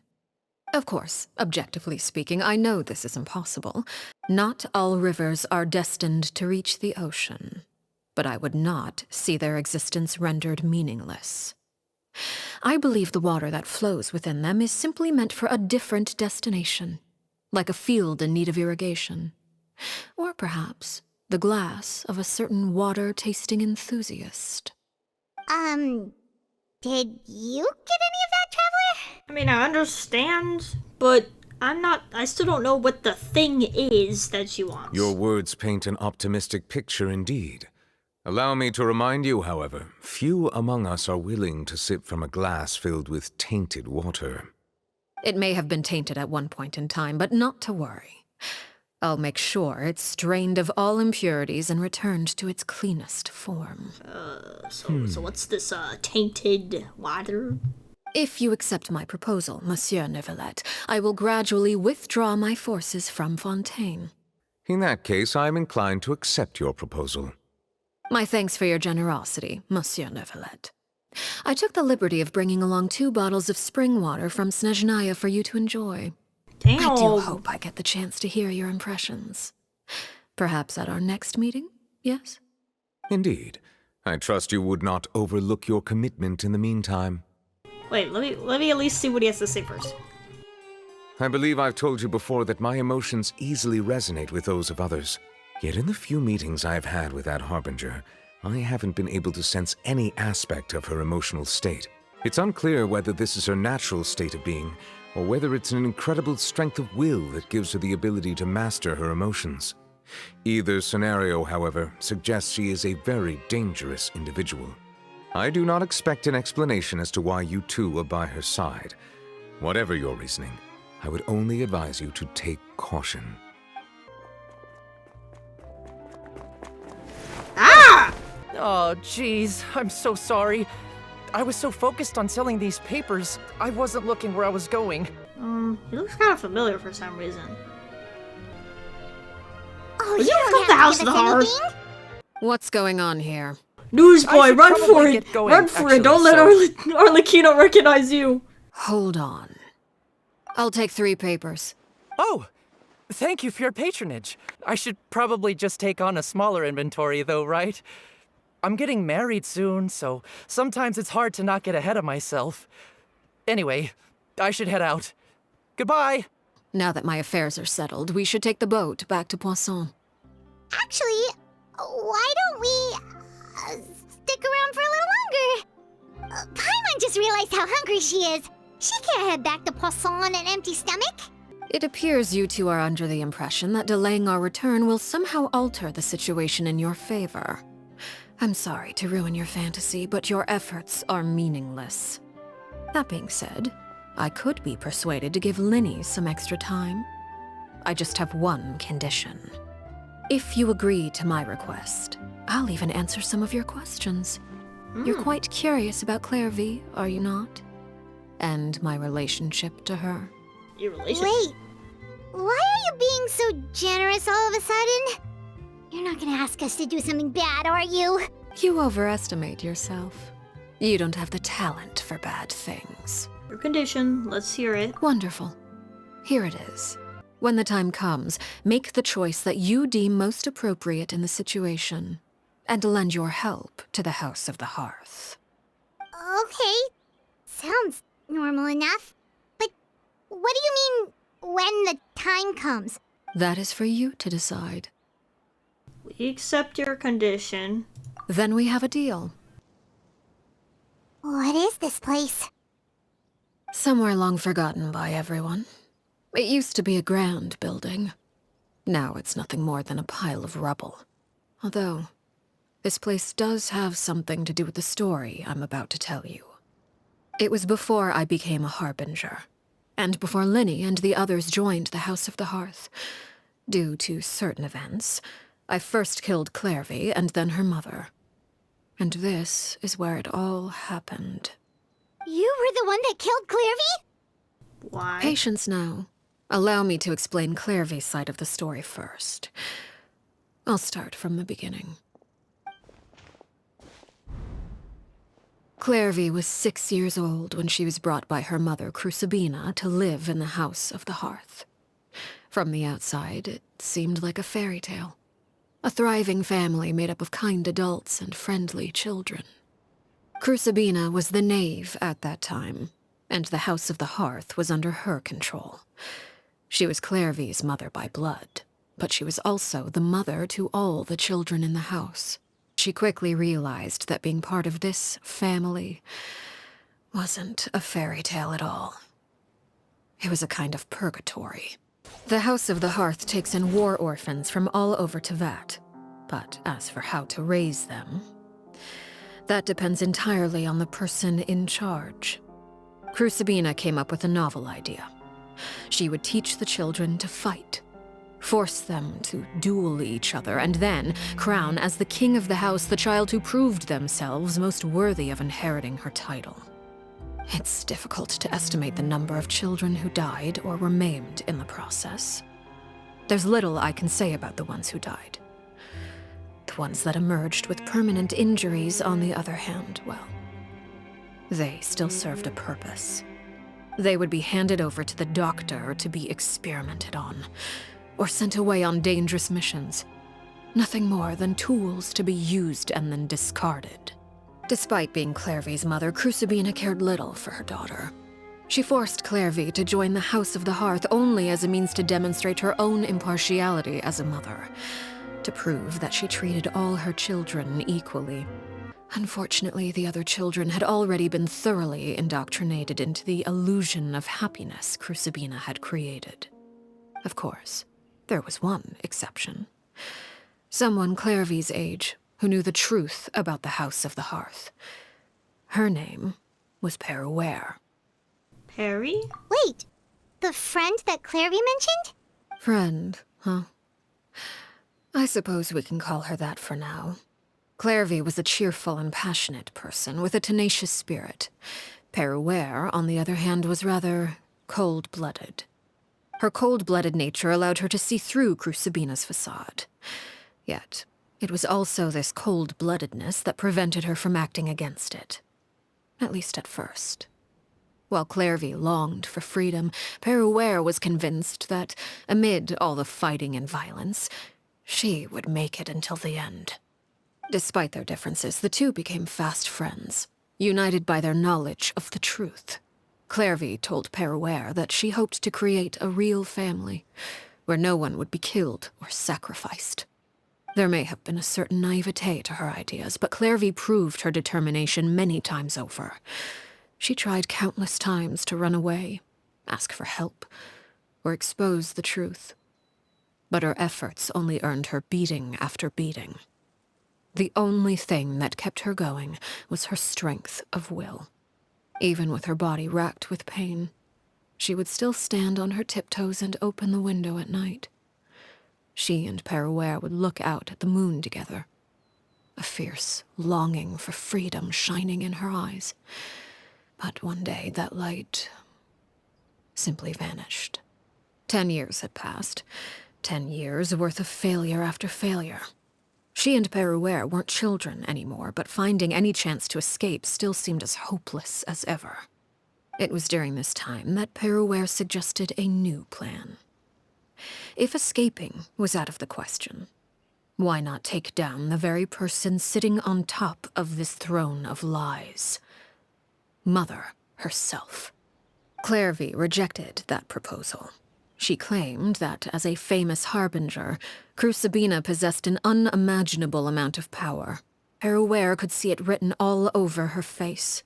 Of course, objectively speaking, I know this is impossible. Not all rivers are destined to reach the ocean, but I would not see their existence rendered meaningless. I believe the water that flows within them is simply meant for a different destination, like a field in need of irrigation. Or perhaps the glass of a certain water-tasting enthusiast. Did you get any of that, Traveler? I mean, I understand, but I still don't know what the thing is that she wants. Your words paint an optimistic picture indeed. Allow me to remind you, however, few among us are willing to sip from a glass filled with tainted water. It may have been tainted at one point in time, but not to worry. I'll make sure it's strained of all impurities and returned to its cleanest form. So what's this, tainted water? If you accept my proposal, Monsieur Nouvelette, I will gradually withdraw my forces from Fontaine. In that case, I am inclined to accept your proposal. My thanks for your generosity, Monsieur Nouvelette. I took the liberty of bringing along 2 bottles of spring water from Snezhnaya for you to enjoy. Damn. I do hope I get the chance to hear your impressions. Perhaps at our next meeting, yes? Indeed. I trust you would not overlook your commitment in the meantime. Wait, let me at least see what he has to say first. I believe I've told you before that my emotions easily resonate with those of others. Yet in the few meetings I've had with that Harbinger, I haven't been able to sense any aspect of her emotional state. It's unclear whether this is her natural state of being, or whether it's an incredible strength of will that gives her the ability to master her emotions. Either scenario, however, suggests she is a very dangerous individual. I do not expect an explanation as to why you two are by her side. Whatever your reasoning, I would only advise you to take caution. Oh, jeez, I'm so sorry. I was so focused on selling these papers, I wasn't looking where I was going. He looks kind of familiar for some reason. Oh, Was you he don't from the have House to of give the us Heart? anything? What's going on here? Newsboy, run for probably it! get going, Run for actually, it! Don't let Arlecchino recognize you! Hold on. I'll take 3 papers. Oh, thank you for your patronage. I should probably just take on a smaller inventory though, right? I'm getting married soon, so sometimes it's hard to not get ahead of myself. Anyway, I should head out. Goodbye! Now that my affairs are settled, we should take the boat back to Poisson. Actually, why don't we stick around for a little longer? Paimon just realized how hungry she is. She can't head back to Poisson on an empty stomach. It appears you two are under the impression that delaying our return will somehow alter the situation in your favor. I'm sorry to ruin your fantasy, but your efforts are meaningless. That being said, I could be persuaded to give Linny some extra time. I just have one condition. If you agree to my request, I'll even answer some of your questions. You're quite curious about Clairvy, are you not? And my relationship to her. Your relationship? Wait, why are you being so generous all of a sudden? You're not gonna ask us to do something bad, are you? You overestimate yourself. You don't have the talent for bad things. Your condition, let's hear it. Wonderful. Here it is. When the time comes, make the choice that you deem most appropriate in the situation, and lend your help to the House of the Hearth. Okay, sounds normal enough. But what do you mean, when the time comes? That is for you to decide. We accept your condition. Then we have a deal. What is this place? Somewhere long forgotten by everyone. It used to be a grand building. Now it's nothing more than a pile of rubble. Although, this place does have something to do with the story I'm about to tell you. It was before I became a Harbinger, and before Linny and the others joined the House of the Hearth. Due to certain events, I first killed Clairvy and then her mother. And this is where it all happened. You were the one that killed Clairvy? Why? Patience now. Allow me to explain Clairvy's side of the story first. I'll start from the beginning. Clairvy was 6 years old when she was brought by her mother, Crucibina, to live in the House of the Hearth. From the outside, it seemed like a fairy tale. A thriving family made up of kind adults and friendly children. Crucibina was the knave at that time, and the House of the Hearth was under her control. She was Clairvy's mother by blood, but she was also the mother to all the children in the house. She quickly realized that being part of this family wasn't a fairy tale at all. It was a kind of purgatory. The House of the Hearth takes in war orphans from all over Tevat, but as for how to raise them, that depends entirely on the person in charge. Crucibina came up with a novel idea. She would teach the children to fight, force them to duel each other, and then crown as the king of the house the child who proved themselves most worthy of inheriting her title. It's difficult to estimate the number of children who died or were maimed in the process. There's little I can say about the ones who died. The ones that emerged with permanent injuries, on the other hand, well, they still served a purpose. They would be handed over to the doctor to be experimented on, or sent away on dangerous missions. Nothing more than tools to be used and then discarded. Despite being Clairvy's mother, Crucibina cared little for her daughter. She forced Clairvy to join the House of the Hearth only as a means to demonstrate her own impartiality as a mother, to prove that she treated all her children equally. Unfortunately, the other children had already been thoroughly indoctrinated into the illusion of happiness Crucibina had created. Of course, there was one exception. Someone Clairvy's age who knew the truth about the House of the Hearth. Her name was Peruere. Perry? Wait, the friend that Clairvy mentioned? Friend, huh? I suppose we can call her that for now. Clairvy was a cheerful and passionate person with a tenacious spirit. Peruere, on the other hand, was rather cold-blooded. Her cold-blooded nature allowed her to see through Crucibina's facade. Yet, it was also this cold-bloodedness that prevented her from acting against it. At least at first. While Clairvy longed for freedom, Peruere was convinced that, amid all the fighting and violence, she would make it until the end. Despite their differences, the two became fast friends, united by their knowledge of the truth. Clairvy told Perouer that she hoped to create a real family, where no one would be killed or sacrificed. There may have been a certain naivete to her ideas, but Clairvy proved her determination many times over. She tried countless times to run away, ask for help, or expose the truth. But her efforts only earned her beating after beating. The only thing that kept her going was her strength of will. Even with her body racked with pain, she would still stand on her tiptoes and open the window at night. She and Perouer would look out at the moon together, a fierce longing for freedom shining in her eyes. But one day that light simply vanished. 10 years had passed. 10 years worth of failure after failure. She and Perouer weren't children anymore, but finding any chance to escape still seemed as hopeless as ever. It was during this time that Perouer suggested a new plan. If escaping was out of the question, why not take down the very person sitting on top of this throne of lies? Mother herself. Clairvy rejected that proposal. She claimed that, as a famous harbinger, Crucibina possessed an unimaginable amount of power. Perouer could see it written all over her face.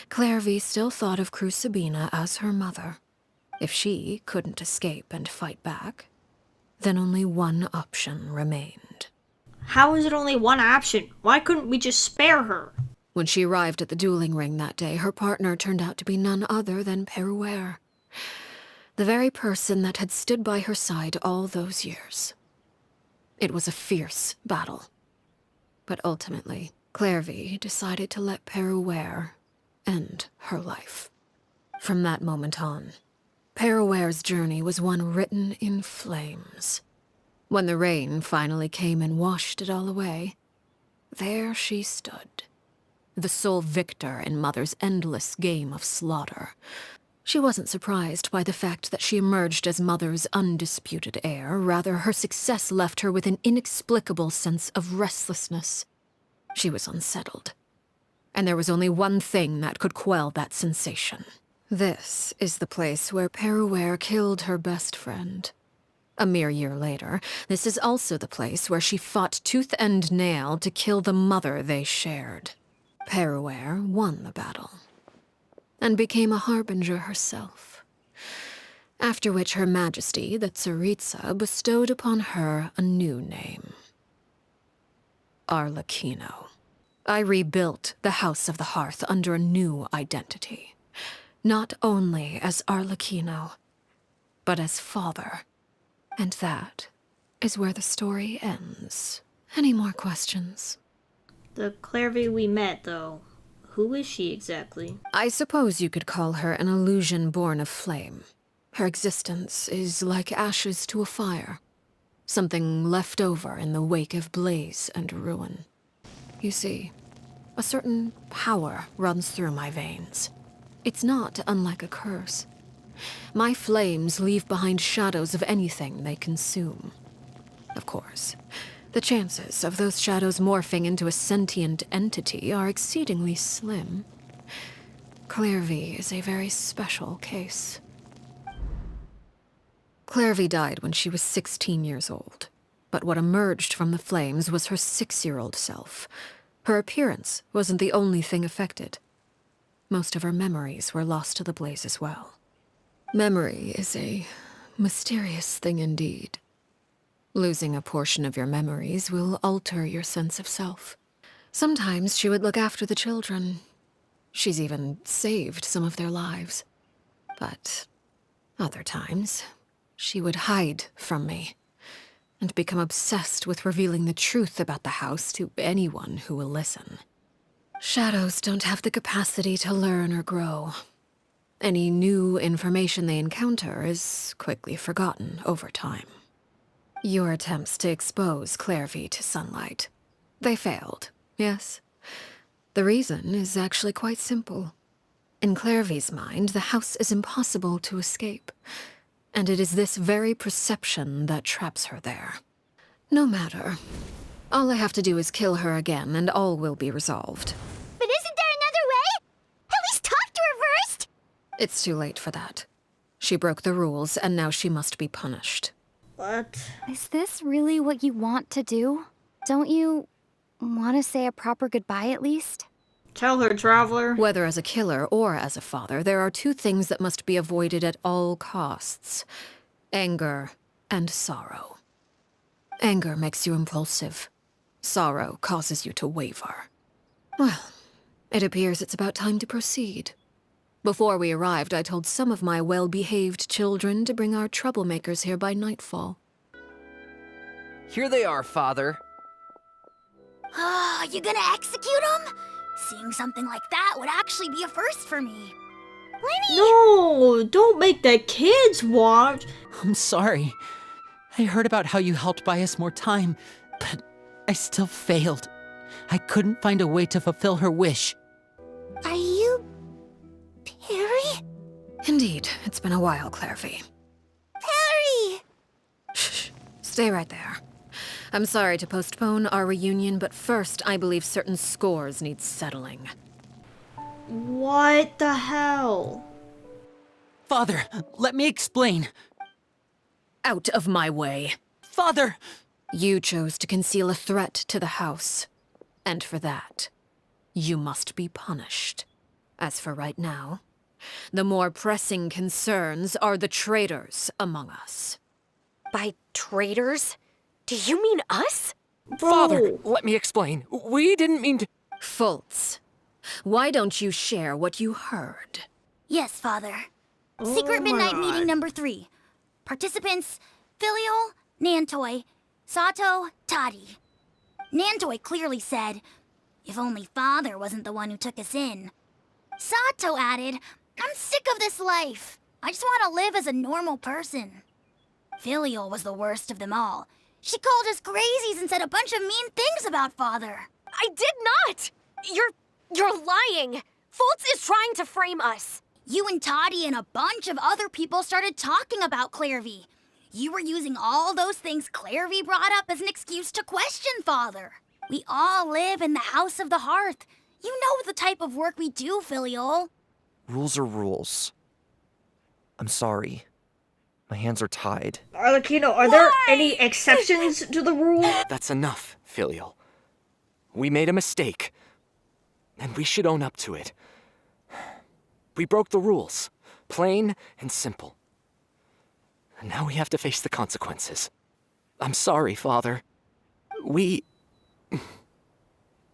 Clairvy still thought of Crucibina as her mother. If she couldn't escape and fight back, then only one option remained. How is it only one option? Why couldn't we just spare her? When she arrived at the dueling ring that day, her partner turned out to be none other than Perouer. The very person that had stood by her side all those years. It was a fierce battle. But ultimately, Clairvy decided to let Perouer end her life. From that moment on, Perouer's journey was one written in flames. When the rain finally came and washed it all away, there she stood, the sole victor in Mother's endless game of slaughter. She wasn't surprised by the fact that she emerged as Mother's undisputed heir. Rather, her success left her with an inexplicable sense of restlessness. She was unsettled. And there was only one thing that could quell that sensation. This is the place where Perouer killed her best friend. A mere year later, this is also the place where she fought tooth and nail to kill the mother they shared. Perouer won the battle, and became a harbinger herself. After which Her Majesty, the Tsaritsa, bestowed upon her a new name. Arlecchino. I rebuilt the House of the Hearth under a new identity. Not only as Arlecchino, but as father. And that is where the story ends. Any more questions? The Clairvy we met, though. Who is she exactly? I suppose you could call her an illusion born of flame. Her existence is like ashes to a fire. Something left over in the wake of blaze and ruin. You see, a certain power runs through my veins. It's not unlike a curse. My flames leave behind shadows of anything they consume. Of course, the chances of those shadows morphing into a sentient entity are exceedingly slim. Clairvy is a very special case. Clairvy died when she was 16 years old, but what emerged from the flames was her 6-year-old self. Her appearance wasn't the only thing affected. Most of her memories were lost to the blaze as well. Memory is a mysterious thing indeed. Losing a portion of your memories will alter your sense of self. Sometimes she would look after the children. She's even saved some of their lives. But other times, she would hide from me and become obsessed with revealing the truth about the house to anyone who will listen. Shadows don't have the capacity to learn or grow. Any new information they encounter is quickly forgotten over time. Your attempts to expose Clairvy to sunlight. They failed, yes. The reason is actually quite simple. In Clairvy's mind, the house is impossible to escape, and it is this very perception that traps her there. No matter. All I have to do is kill her again, and all will be resolved. But isn't there another way? At least talk to her first! It's too late for that. She broke the rules, and now she must be punished. What? Is this really what you want to do? Don't you want to say a proper goodbye at least? Tell her, Traveler. Whether as a killer or as a father, there are two things that must be avoided at all costs: anger and sorrow. Anger makes you impulsive. Sorrow causes you to waver. Well, it appears it's about time to proceed. Before we arrived, I told some of my well-behaved children to bring our troublemakers here by nightfall. Here they are, Father. You gonna execute him? Seeing something like that would actually be a first for me. Lenny! No, don't make the kids watch. I'm sorry. I heard about how you helped buy us more time, but I still failed. I couldn't find a way to fulfill her wish. Are you... Perry? Indeed, it's been a while, Clairvy. Perry! Shh, stay right there. I'm sorry to postpone our reunion, but first, I believe certain scores need settling. What the hell? Father, let me explain. Out of my way. Father! You chose to conceal a threat to the house. And for that, you must be punished. As for right now, the more pressing concerns are the traitors among us. By traitors? Do you mean us? Father, let me explain. We didn't mean to... Fultz, why don't you share what you heard? Yes, Father. Secret midnight meeting number 3. Participants, Filial, Nantoi, Sato, Toddy. Nantoi clearly said, if only Father wasn't the one who took us in. Sato added, I'm sick of this life. I just want to live as a normal person. Filial was the worst of them all. She called us crazies and said a bunch of mean things about Father. I did not! You're lying! Fultz is trying to frame us. You and Toddy and a bunch of other people started talking about Clairvy. You were using all those things Clairvy brought up as an excuse to question Father. We all live in the House of the Hearth. You know the type of work we do, Filial. Rules are rules. I'm sorry. My hands are tied. Arlecchino, are there any exceptions to the rule? That's enough, Filial. We made a mistake, and we should own up to it. We broke the rules, plain and simple. And now we have to face the consequences. I'm sorry, Father. We...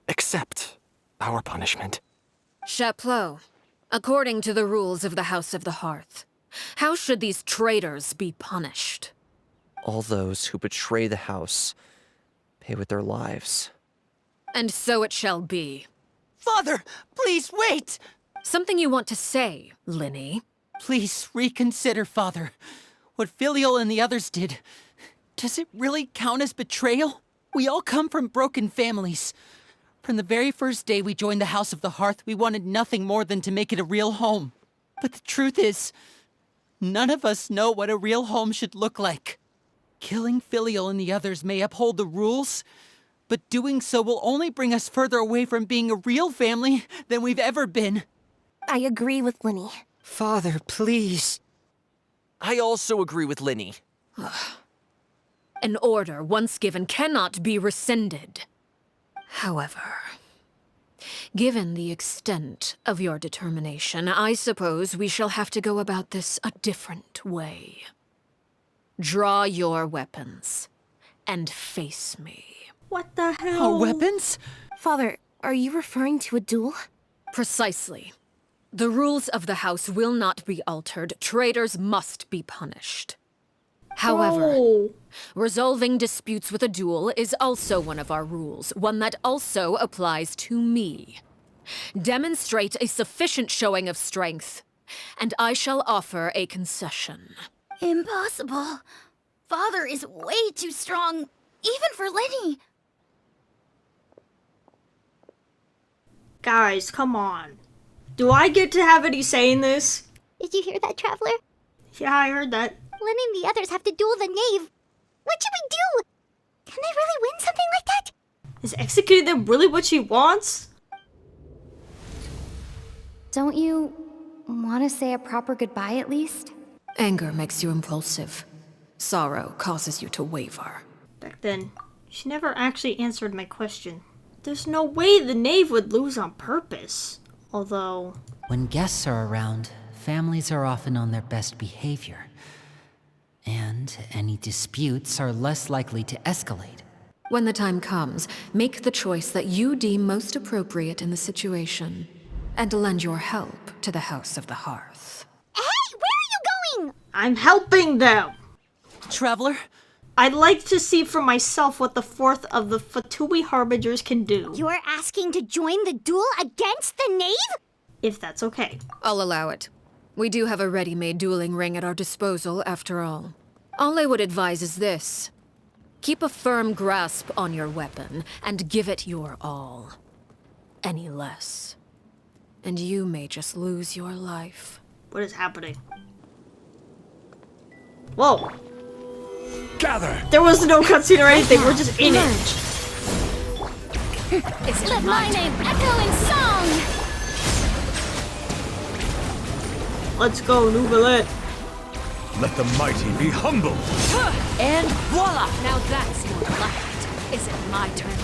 accept our punishment. Chaplot, according to the rules of the House of the Hearth, how should these traitors be punished? All those who betray the house pay with their lives. And so it shall be. Father, please wait! Something you want to say, Linny? Please reconsider, Father. What Filial and the others did, does it really count as betrayal? We all come from broken families. From the very first day we joined the House of the Hearth, we wanted nothing more than to make it a real home. But the truth is, none of us know what a real home should look like. Killing Filial and the others may uphold the rules, but doing so will only bring us further away from being a real family than we've ever been. I agree with Linny. Father, please. I also agree with Linny. An order once given cannot be rescinded. However, given the extent of your determination, I suppose we shall have to go about this a different way. Draw your weapons and face me. What the hell? Our weapons? Father, are you referring to a duel? Precisely. The rules of the house will not be altered. Traitors must be punished. However, resolving disputes with a duel is also one of our rules, one that also applies to me. Demonstrate a sufficient showing of strength, and I shall offer a concession. Impossible. Father is way too strong, even for Linny. Guys, come on. Do I get to have any say in this? Did you hear that, Traveler? Yeah, I heard that. Lenny and the others have to duel the knave. What should we do? Can they really win something like that? Is executing them really what she wants? Don't you want to say a proper goodbye at least? Anger makes you impulsive. Sorrow causes you to waver. Back then, she never actually answered my question. There's no way the knave would lose on purpose. Although... When guests are around, families are often on their best behavior. And any disputes are less likely to escalate. When the time comes, make the choice that you deem most appropriate in the situation, and lend your help to the House of the Hearth. Hey, where are you going? I'm helping them! Traveler? I'd like to see for myself what the fourth of the Fatui Harbingers can do. You're asking to join the duel against the knave? If that's okay. I'll allow it. We do have a ready-made dueling ring at our disposal, after all. All I would advise is this. Keep a firm grasp on your weapon, and give it your all. Any less, and you may just lose your life. What is happening? Whoa! Gather! There was no cutscene or anything, we're just in it. Let my name echo in song! Let's go, Nouvelle. Let the mighty be humbled! And voila! Now that's more like it. Is it my turn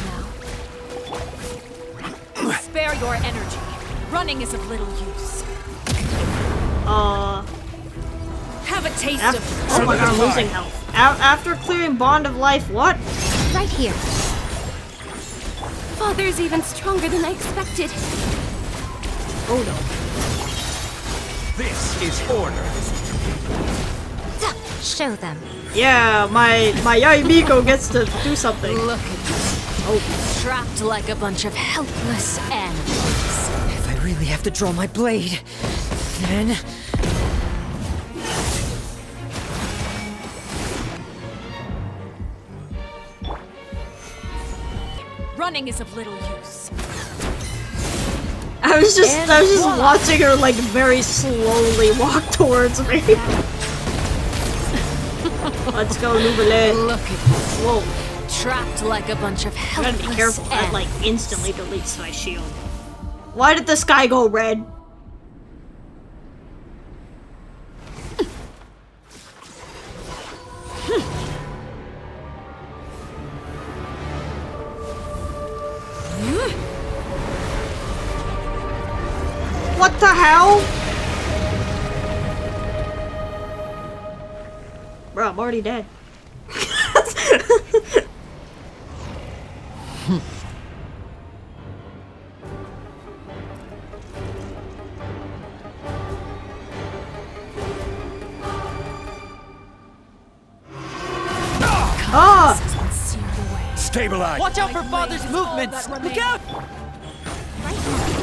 now? Spare your energy. Running is of little use. Have a taste of... Oh my god, I'm losing health. After clearing Bond of Life, what? Right here. Father's even stronger than I expected. Oh no. This is order. Show them. Yeah, my Yaimiko gets to do something. Look at this. Oh. Trapped like a bunch of helpless animals. If I really have to draw my blade, then... Running is of little use. I was just watching her like very slowly walk towards me. Let's go, Nouvelle. Look at this. Whoa. Trapped like a bunch of I helpless gotta be careful. That animals. like instantly deletes my shield. Why did the sky go red? What the hell? Bro, I'm already dead. Ah! Stabilize! Watch out for Father's movements! Look out!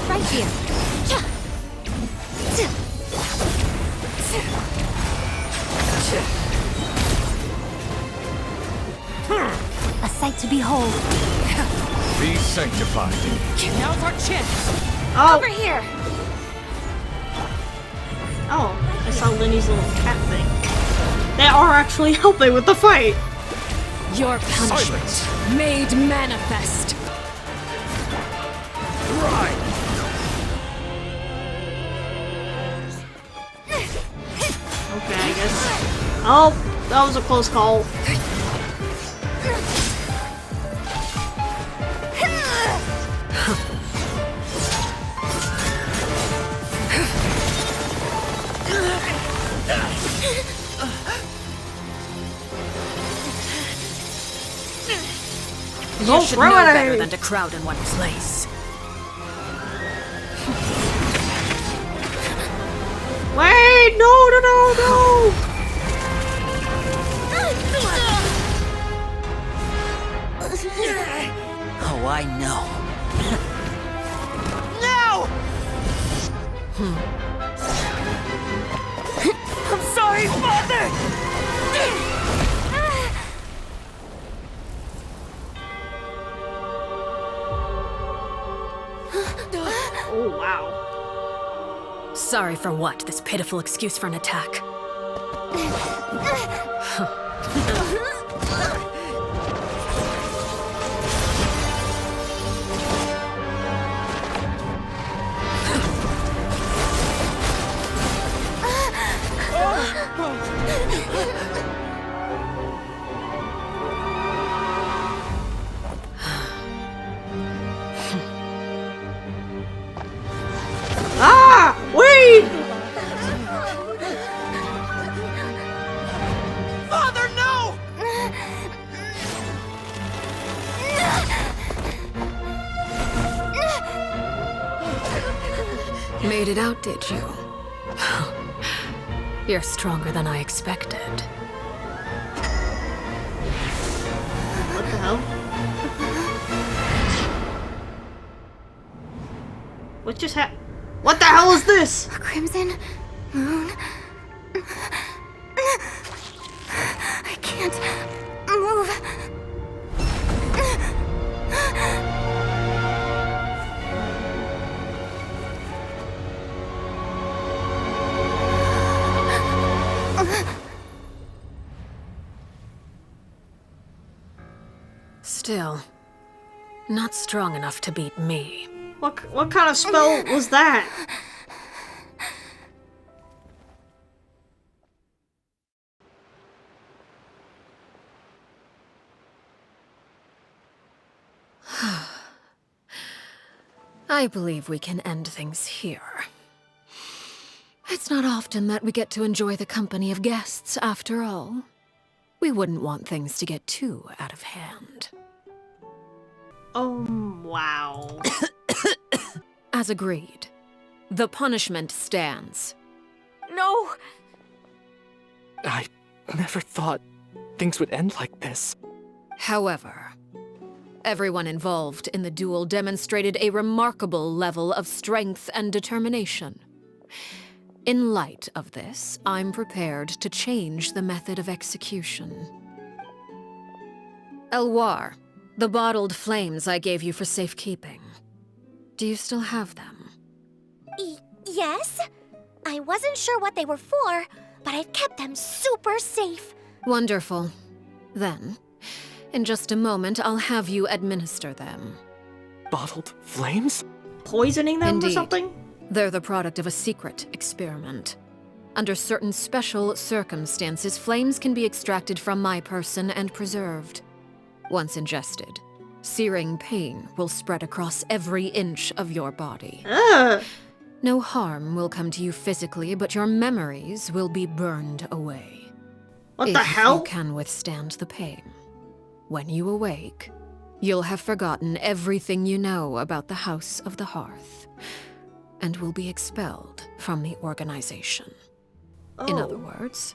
Right here. A sight to behold. Be sanctified. Now's our chance! Oh! Over here. Oh, I saw Lenny's little cat thing. They are actually helping with the fight! Your punishment made manifest. Right! Okay, I guess. Oh, that was a close call. You should know better than to crowd in one place. Wait, no! Oh, I know. No! I'm sorry, Father! Oh, wow. Sorry for what? This pitiful excuse for an attack. Ah! Wait! Father, no! Made it out, did you? You're stronger than I expected. What the hell? What just happened? What the hell is this? A crimson moon. I can't move. Still, not strong enough to beat me. What kind of spell was that? I believe we can end things here. It's not often that we get to enjoy the company of guests, after all. We wouldn't want things to get too out of hand. Oh, wow. As agreed, the punishment stands. No! I never thought things would end like this. However, everyone involved in the duel demonstrated a remarkable level of strength and determination. In light of this, I'm prepared to change the method of execution. Elwar, the bottled flames I gave you for safekeeping. Do you still have them? Yes? I wasn't sure what they were for, but I've kept them super safe. Wonderful. Then, in just a moment, I'll have you administer them. Bottled flames? Poisoning them Indeed. or something? They're the product of a secret experiment. Under certain special circumstances, flames can be extracted from my person and preserved. Once ingested, searing pain will spread across every inch of your body. Ugh. No harm will come to you physically, but your memories will be burned away. What if the hell? you can withstand the pain. When you awake, you'll have forgotten everything you know about the House of the Hearth, and will be expelled from the organization. In other words,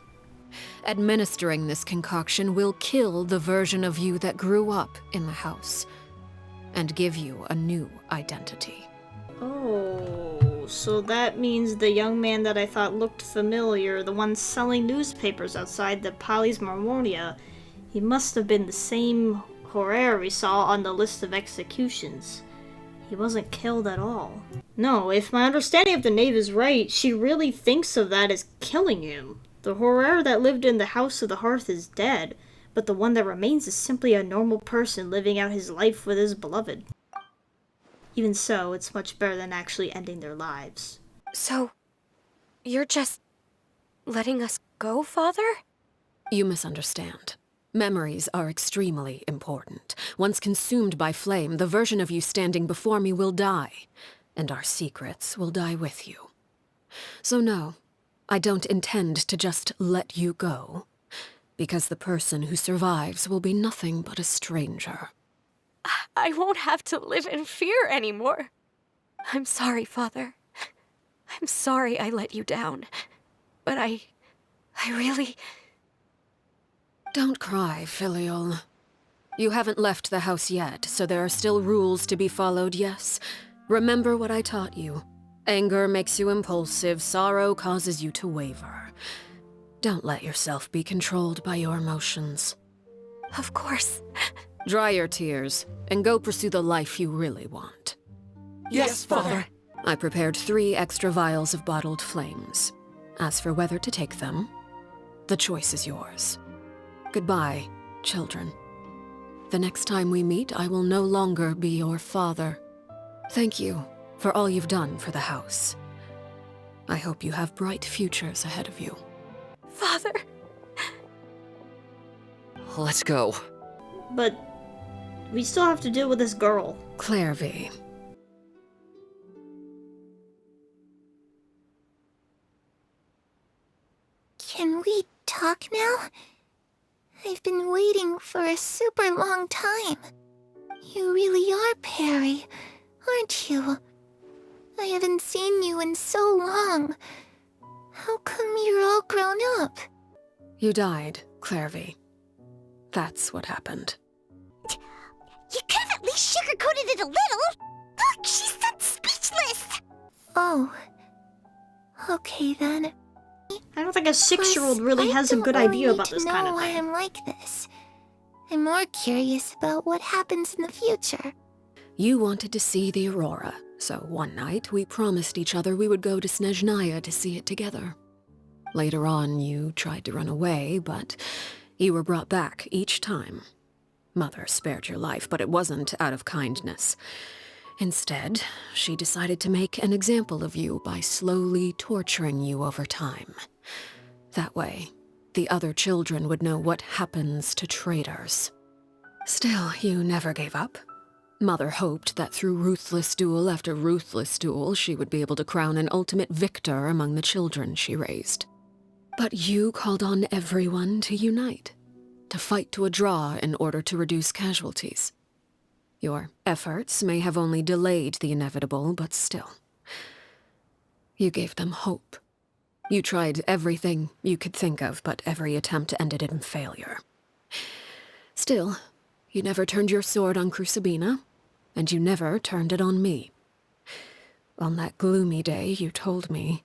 administering this concoction will kill the version of you that grew up in the house, and give you a new identity. Oh, so that means the young man that I thought looked familiar, the one selling newspapers outside the Pali's Marmonia, he must have been the same Horaire we saw on the list of executions. He wasn't killed at all. No, if my understanding of the knave is right, she really thinks of that as killing him. The Horaire that lived in the House of the Hearth is dead, but the one that remains is simply a normal person living out his life with his beloved. Even so, it's much better than actually ending their lives. So, you're just letting us go, Father? You misunderstand. Memories are extremely important. Once consumed by flame, the version of you standing before me will die, and our secrets will die with you. So no, I don't intend to just let you go, because the person who survives will be nothing but a stranger. I won't have to live in fear anymore. I'm sorry, Father. I'm sorry I let you down. But I really... Don't cry, Filial. You haven't left the house yet, so there are still rules to be followed, yes? Remember what I taught you. Anger makes you impulsive, sorrow causes you to waver. Don't let yourself be controlled by your emotions. Of course. Dry your tears, and go pursue the life you really want. Yes, Father. I prepared 3 extra vials of bottled flames. As for whether to take them, the choice is yours. Goodbye, children. The next time we meet, I will no longer be your father. Thank you for all you've done for the house. I hope you have bright futures ahead of you. Father, Let's go. But we still have to deal with this girl. Clairvy. Can we talk now? I've been waiting for a super long time. You really are Perry, aren't you? I haven't seen you in so long. How come you're all grown up? You died, Clairvy. That's what happened. You could have at least sugarcoated it a little. Look, she's that speechless. Oh. Okay then. I don't think a 6-year-old really has a good idea about this kind of why thing. I'm like this. I'm more curious about what happens in the future. You wanted to see the aurora, so one night we promised each other we would go to Snezhnaya to see it together. Later on, you tried to run away, but you were brought back each time. Mother spared your life, but it wasn't out of kindness. Instead, she decided to make an example of you by slowly torturing you over time. That way, the other children would know what happens to traitors. Still, you never gave up. Mother hoped that through ruthless duel after ruthless duel, she would be able to crown an ultimate victor among the children she raised. But you called on everyone to unite, to fight to a draw in order to reduce casualties. Your efforts may have only delayed the inevitable, but still. You gave them hope. You tried everything you could think of, but every attempt ended in failure. Still, you never turned your sword on Crucibina, and you never turned it on me. On that gloomy day, you told me,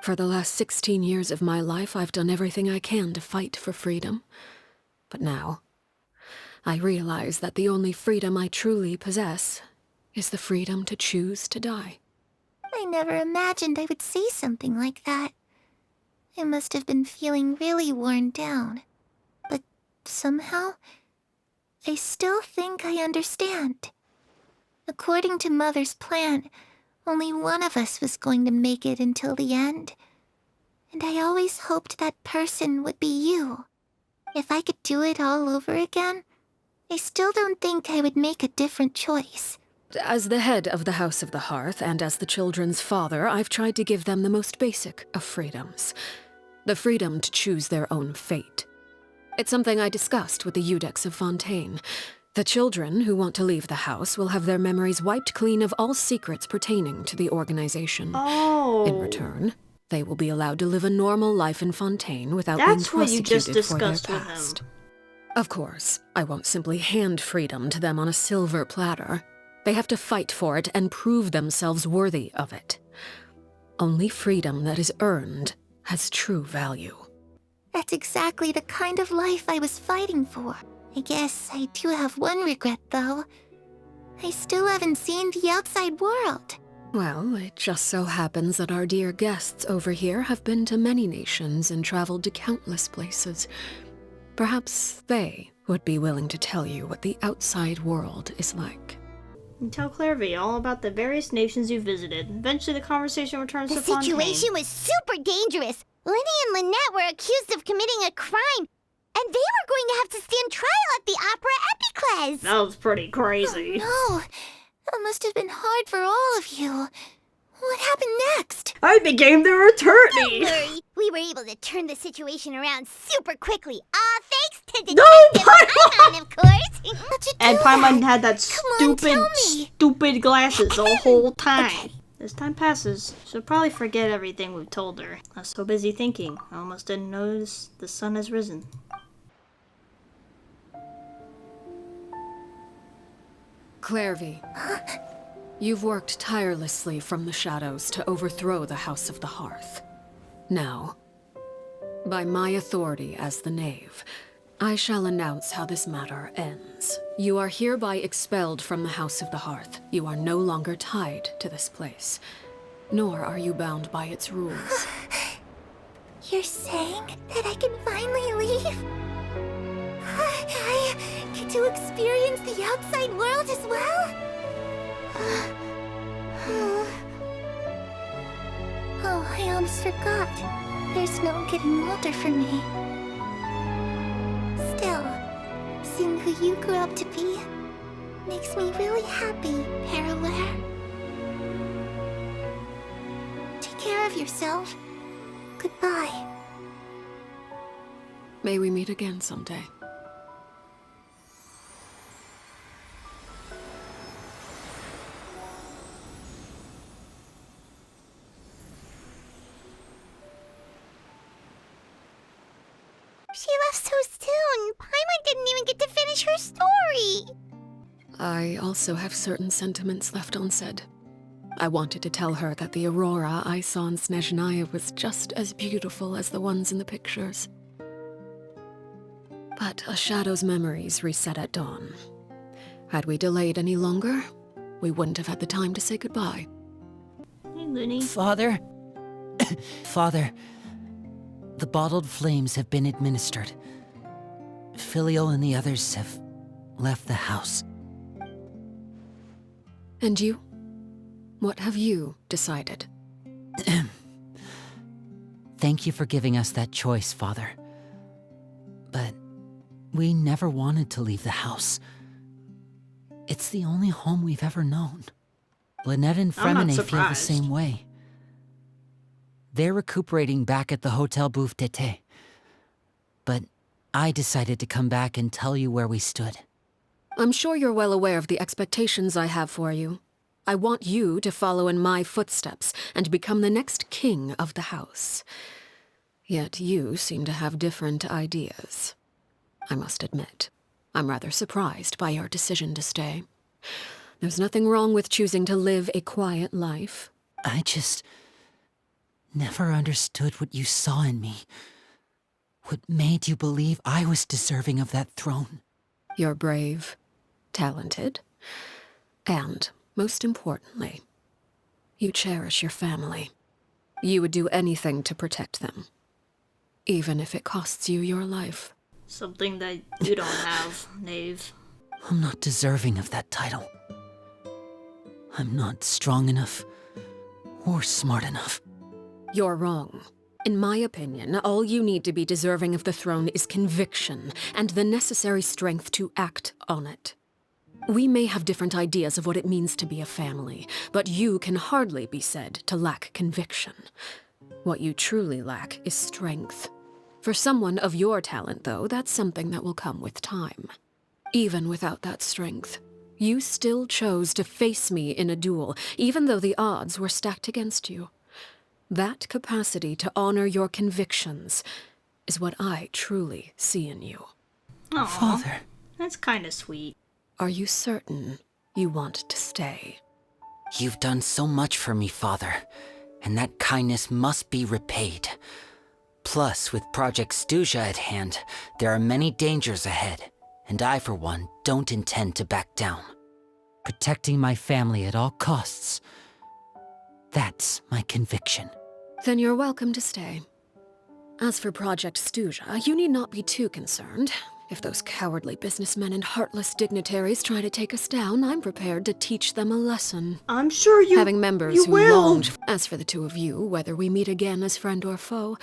"For the last 16 years of my life, I've done everything I can to fight for freedom. But now, I realize that the only freedom I truly possess is the freedom to choose to die." I never imagined I would say something like that. I must have been feeling really worn down. But somehow, I still think I understand. According to Mother's plan, only one of us was going to make it until the end. And I always hoped that person would be you. If I could do it all over again, I still don't think I would make a different choice. As the head of the House of the Hearth, and as the children's father, I've tried to give them the most basic of freedoms. The freedom to choose their own fate. It's something I discussed with the Eudex of Fontaine. The children who want to leave the house will have their memories wiped clean of all secrets pertaining to the organization. Oh. In return, they will be allowed to live a normal life in Fontaine without being prosecuted That's what you just discussed for their with past. him. Of course, I won't simply hand freedom to them on a silver platter. They have to fight for it and prove themselves worthy of it. Only freedom that is earned has true value. That's exactly the kind of life I was fighting for. I guess I do have one regret, though. I still haven't seen the outside world. Well, it just so happens that our dear guests over here have been to many nations and traveled to countless places. Perhaps they would be willing to tell you what the outside world is like. And tell Clairvy all about the various nations you visited. Eventually the conversation returns The to Fontaine. situation was super dangerous. Lenny and Lynette were accused of committing a crime, and they were going to have to stand trial at the Opera Epicles. That was pretty crazy. Oh, no. That must have been hard for all of you. What happened next? I became their attorney! Don't worry, we were able to turn the situation around super quickly. Thanks to Detective Paimon, of course. And Paimon had that stupid glasses the whole time. As time passes, she'll probably forget everything we've told her. I was so busy thinking, I almost didn't notice the sun has risen. Clairvy, you've worked tirelessly from the shadows to overthrow the House of the Hearth. Now, by my authority as the Knave, I shall announce how this matter ends. You are hereby expelled from the House of the Hearth. You are no longer tied to this place, nor are you bound by its rules. You're saying that I can finally leave? I get to experience the outside world as well? Oh, I almost forgot. There's no getting older for me. Still, realizing who you grew up to be makes me really happy, Parallel. Take care of yourself. Goodbye. May we meet again someday. She left so soon. Paimon didn't even get to finish her story. I also have certain sentiments left unsaid. I wanted to tell her that the aurora I saw in Snezhnaya was just as beautiful as the ones in the pictures. But a shadow's memories reset at dawn. Had we delayed any longer, we wouldn't have had the time to say goodbye. Hey, Looney. Father? Father, the bottled flames have been administered. Filial and the others have left the house. And you? What have you decided? Thank you for giving us that choice, Father. But we never wanted to leave the house. It's the only home we've ever known. Lynette and Fremine feel the same way. They're recuperating back at the Hotel Bouffe d'été. But I decided to come back and tell you where we stood. I'm sure you're well aware of the expectations I have for you. I want you to follow in my footsteps and become the next king of the house. Yet you seem to have different ideas. I must admit, I'm rather surprised by your decision to stay. There's nothing wrong with choosing to live a quiet life. I just never understood what you saw in me. What made you believe I was deserving of that throne? You're brave, talented, and, most importantly, you cherish your family. You would do anything to protect them, even if it costs you your life. Something that you don't have, Knave. I'm not deserving of that title. I'm not strong enough or smart enough. You're wrong. In my opinion, all you need to be deserving of the throne is conviction and the necessary strength to act on it. We may have different ideas of what it means to be a family, but you can hardly be said to lack conviction. What you truly lack is strength. For someone of your talent, though, that's something that will come with time. Even without that strength, you still chose to face me in a duel, even though the odds were stacked against you. That capacity to honor your convictions is what I truly see in you. Aww, Father. That's kind of sweet. Are you certain you want to stay? You've done so much for me, Father, and that kindness must be repaid. Plus, with Project Stuja at hand, there are many dangers ahead, and I, for one, don't intend to back down. Protecting my family at all costs. That's my conviction. Then you're welcome to stay. As for Project Stuja, you need not be too concerned. If those cowardly businessmen and heartless dignitaries try to take us down, I'm prepared to teach them a lesson. I'm sure you Having members you who will. longed. As for the two of you, whether we meet again as friend or foe,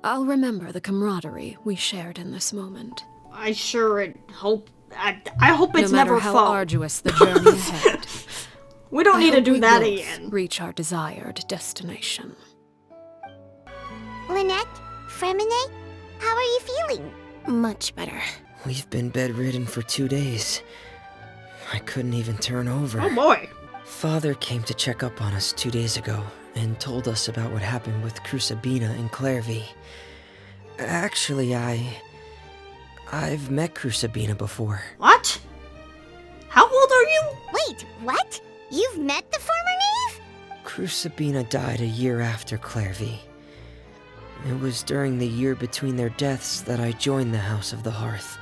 I'll remember the camaraderie we shared in this moment. I sure hope. I hope it's no matter never how fun. arduous the journey ahead. We don't need to hope do we that both again. Reach our desired destination. Lynette, Fremine, how are you feeling? Much better. We've been bedridden for 2 days. I couldn't even turn over. Oh boy. Father came to check up on us 2 days ago and told us about what happened with Crusabina and Clairvy. Actually, I've met Crusabina before. What? How old are you? Wait, what? You've met the former knave? Crusabina died a year after Clairvy. It was during the year between their deaths that I joined the House of the Hearth.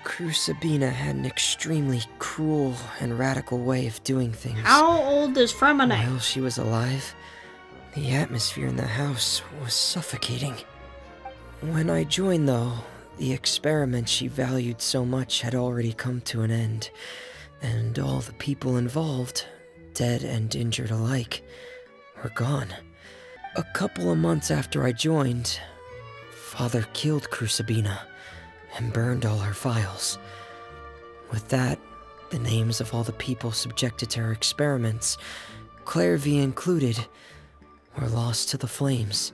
Crusabina had an extremely cruel and radical way of doing things. How old is Fremine? While she was alive, the atmosphere in the house was suffocating. When I joined, though, the experiment she valued so much had already come to an end, and all the people involved, dead and injured alike, were gone. A couple of months after I joined, Father killed Crusabina and burned all her files. With that, the names of all the people subjected to her experiments, Clairvy included, were lost to the flames,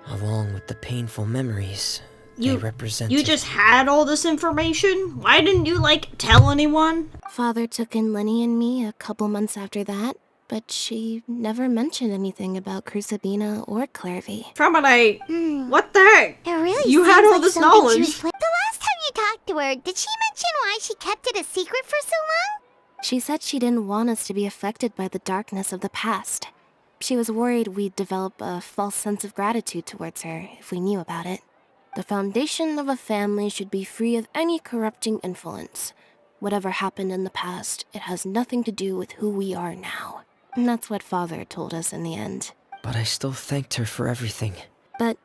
along with the painful memories they represented. You just had all this information? Why didn't you, tell anyone? Father took in Lenny and me a couple months after that, but she never mentioned anything about Crucibina or Clairvy. Fremonite, what the heck? It really You seems had all like this something she knowledge. was the last time you talked to her, did she mention why she kept it a secret for so long? She said she didn't want us to be affected by the darkness of the past. She was worried we'd develop a false sense of gratitude towards her if we knew about it. The foundation of a family should be free of any corrupting influence. Whatever happened in the past, it has nothing to do with who we are now. And that's what Father told us in the end. But I still thanked her for everything. But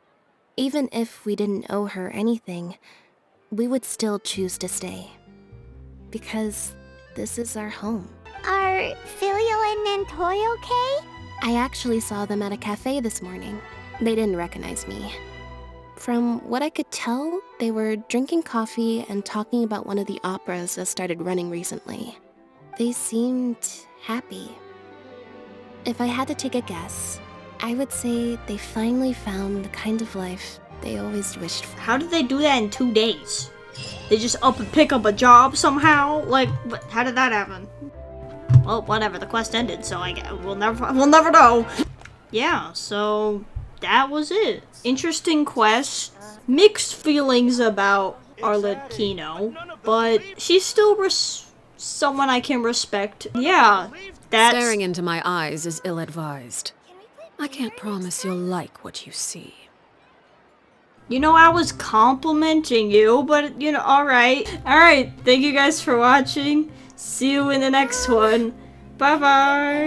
even if we didn't owe her anything, we would still choose to stay. Because this is our home. Are Filial and Nantoy okay? I actually saw them at a cafe this morning. They didn't recognize me. From what I could tell, they were drinking coffee and talking about one of the operas that started running recently. They seemed happy. If I had to take a guess, I would say they finally found the kind of life they always wished for. How did they do that in 2 days? They just up and pick up a job somehow? How did that happen? Well, whatever, the quest ended, so we'll never know. Yeah, so that was it. Interesting quest. Mixed feelings about Arlecchino, but she's still someone I can respect. Yeah, that's... Staring into my eyes is ill-advised. I can't promise you'll like what you see. I was complimenting you, but, alright. Alright, thank you guys for watching. See you in the next one. Bye-bye.